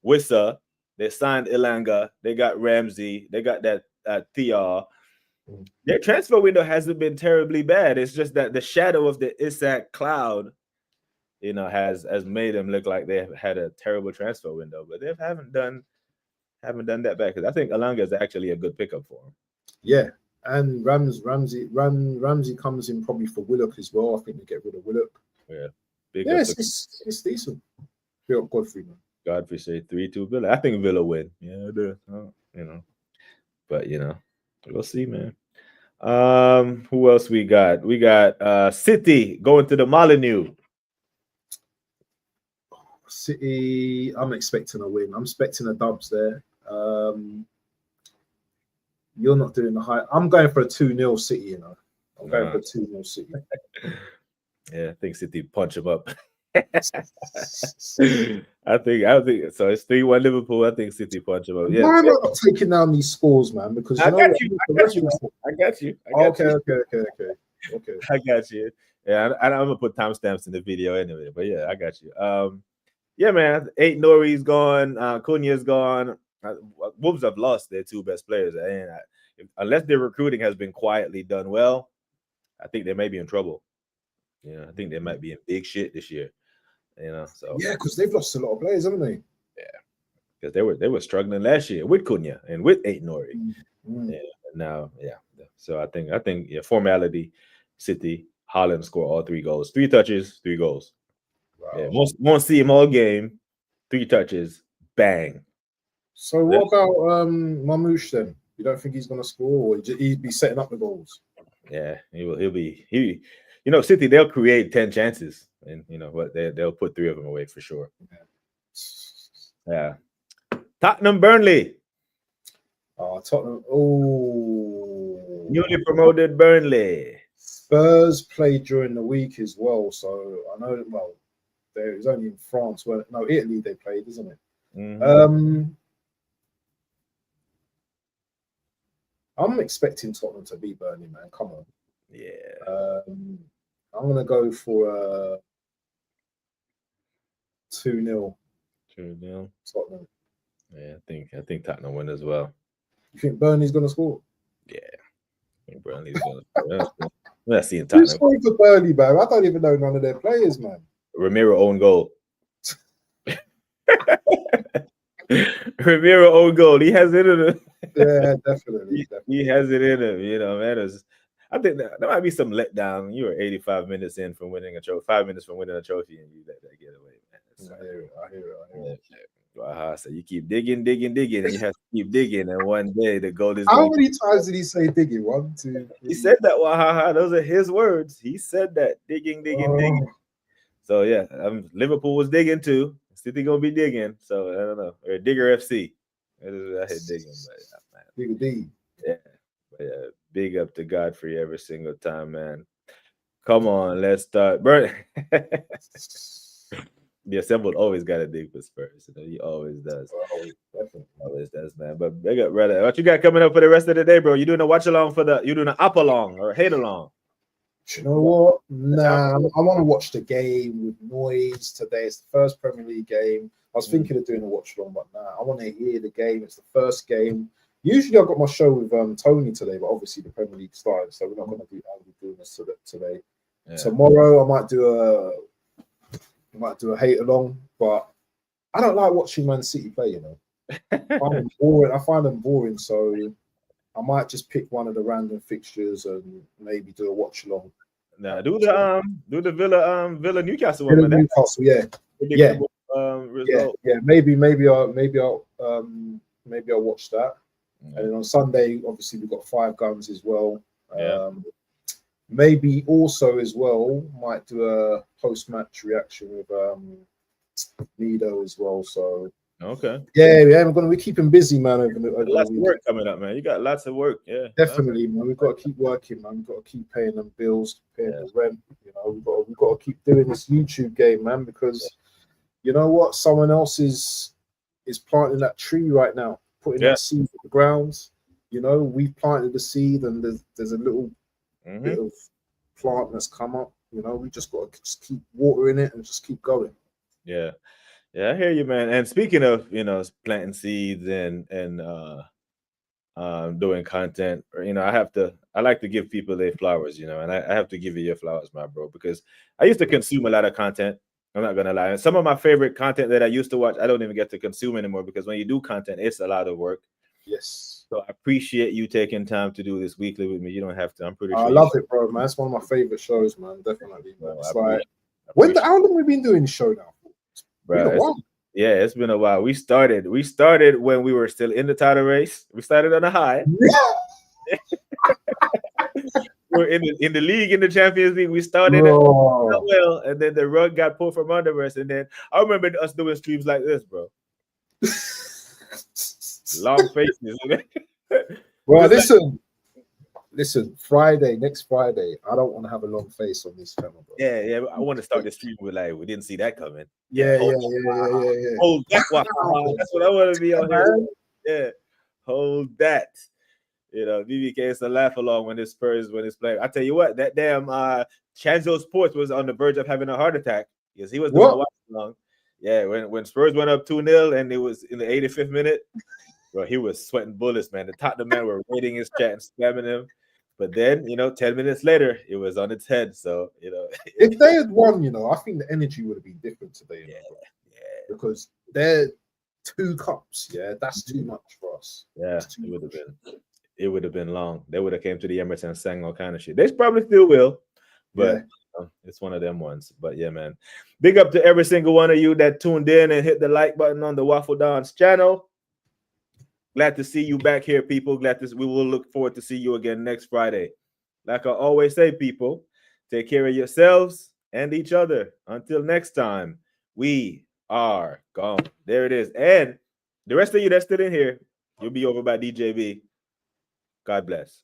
Wissa, they signed Ilanga, they got Ramsey, they got that Thiaw. Their transfer window hasn't been terribly bad. It's just that the shadow of the Isak cloud, you know, has made them look like they have had a terrible transfer window, but they haven't done that bad, because I think Ilanga is actually a good pickup for him. Yeah, and Ramsey comes in probably for Willock as well. I think they get rid of Willock. Yeah, it's decent. Big up Godfrey, man. Godfrey say 3-2 Villa. I think Villa win. Yeah, I do. You know, but you know, we'll see, man. Who else we got? We got City going to the Molineux. City, I'm expecting a win. I'm expecting a dubs there. You're not doing the high. I'm going for a 2-0 City, you know. I'm going for a 2-0 City. Yeah, I think City punch him up. I think so. It's 3-1 Liverpool. I think City punch him up. Yeah. Why am I not taking down these scores, man? Because I got you. Okay. I got you. Yeah, I'm gonna put timestamps in the video anyway. But yeah, I got you. Yeah, man. 8 Nori's gone. Cunha's gone. Wolves have lost their 2 best players, and unless their recruiting has been quietly done well, I think they may be in trouble. You know, I think they might be in big shit this year. You know, so yeah, because they've lost a lot of players, haven't they? Yeah, because they were struggling last year with Cunha and with 8 Nori. Yeah, now So I think formality. City, Haaland score all 3 goals, 3 touches, 3 goals. Wow. Yeah, won't see him all game. 3 touches, bang. So what about Mamouche then? You don't think he's going to score, or he'd be setting up the goals? Yeah, he'll be. You know, City, they'll create 10 chances, and you know what, they'll put 3 of them away for sure. Yeah. Tottenham, Burnley. Tottenham. Oh, newly promoted Burnley. Spurs played during the week as well, so I know. Well, it was only in France. Italy they played, isn't it? Mm-hmm. I'm expecting Tottenham to beat Burnley, man. Come on. Yeah. I'm gonna go for 2-0. 2-0. Tottenham. Yeah, I think Tottenham win as well. You think Burnley's gonna score? Yeah. I think Burnley's gonna score. I'm not seeing Who's Tottenham. scoring for Burnley, man? I don't even know none of their players, man. Ramiro own goal. Ramiro own goal. He has it in him. Yeah, definitely. He has it in him. You know, man. I think there might be some letdown. You were 85 minutes in from winning a trophy, 5 minutes from winning a trophy, and you let that get away, man. I hear it. So you keep digging, and you have to keep digging, and one day the goal is. How many times did he say digging? 1, 2, 3. He said that. Wahaha. Those are his words. He said that. Digging. So yeah, Liverpool was digging too. City gonna be digging. So I don't know. Or Digger FC. I hit digging, but Digger D. Yeah. But yeah, big up to Godfrey every single time, man. Come on, let's start. The assembled always got to dig for Spurs. You know, he always does. Always does, man. But big up, brother. What you got coming up for the rest of the day, bro? You doing a watch along you doing an up along or hate along? You know what? Nah, I want to watch the game with noise today. It's the first Premier League game. I was thinking of doing a watch along, but nah, I want to hear the game. It's the first game. Usually I've got my show with Tony today, but obviously the Premier League started, so we're not going to be doing this today. Yeah. Tomorrow I might do a hate along, but I don't like watching Man City play, you know. I find them boring, so I might just pick one of the random fixtures and maybe do a watch along. Nah, do the Villa Newcastle one. Villa Newcastle, yeah. Result. Yeah. Maybe I'll watch that. And then on Sunday, obviously, we've got 5 guns as well. Yeah. Maybe also as well, might do a post-match reaction with Nido as well. So Okay. yeah, we're keeping busy, man. Over Lots the of work coming up, man. You got lots of work. Yeah. definitely, man. We've got to keep working, man. We've got to keep paying them bills, paying the rent. You know, we've got to keep doing this YouTube game, man, because you know what? Someone else is planting that tree right now, putting that seed in the ground. You know, we've planted the seed, and there's a little bit of plant that's come up. You know, we just got to just keep watering it and just keep going. Yeah. Yeah, I hear you, man. And speaking of, planting seeds and doing content, I like to give people their flowers, and I have to give you your flowers, my bro, because I used to consume a lot of content. I'm not gonna lie. And some of my favorite content that I used to watch, I don't even get to consume anymore, because when you do content, it's a lot of work. Yes. So I appreciate you taking time to do this weekly with me. You don't have to. I'm pretty sure. I love it, bro, man. It's one of my favorite shows, man. Definitely, man. It's like, how long have we been doing this show now? Bro, it's been a while. We started when we were still in the title race. We started on a high. We're in the league, in the Champions League. We started well, and then the rug got pulled from under us. And then I remember us doing streams like this, bro. Long faces. Well, listen. Next Friday, I don't want to have a long face on this channel, bro. Yeah. I want to start the stream with we didn't see that coming. Yeah. Hold that. That's what I want to be on here. Yeah, hold that. BBK is a laugh along when it's playing. I tell you what, that damn Chanzo Sports was on the verge of having a heart attack because he was doing a watch along. Yeah, when Spurs went up 2-0 and it was in the 85th minute, bro, he was sweating bullets, man. The Tottenham men were raiding his chat and spamming him. But then, 10 minutes later, it was on its head. So, if they had won, I think the energy would have been different today. Yeah. Because they're 2 cups. Yeah, that's too much for us. Yeah, it would have been long. They would have came to the Emirates and sang all kind of shit. They probably still will, but it's one of them ones. But yeah, man. Big up to every single one of you that tuned in and hit the like button on the Waffle Dons channel. Glad to see you back here, people. We will look forward to see you again next Friday. Like I always say, people, take care of yourselves and each other. Until next time, we are gone. There it is. And the rest of you that's still in here, you'll be over by DJB. God bless.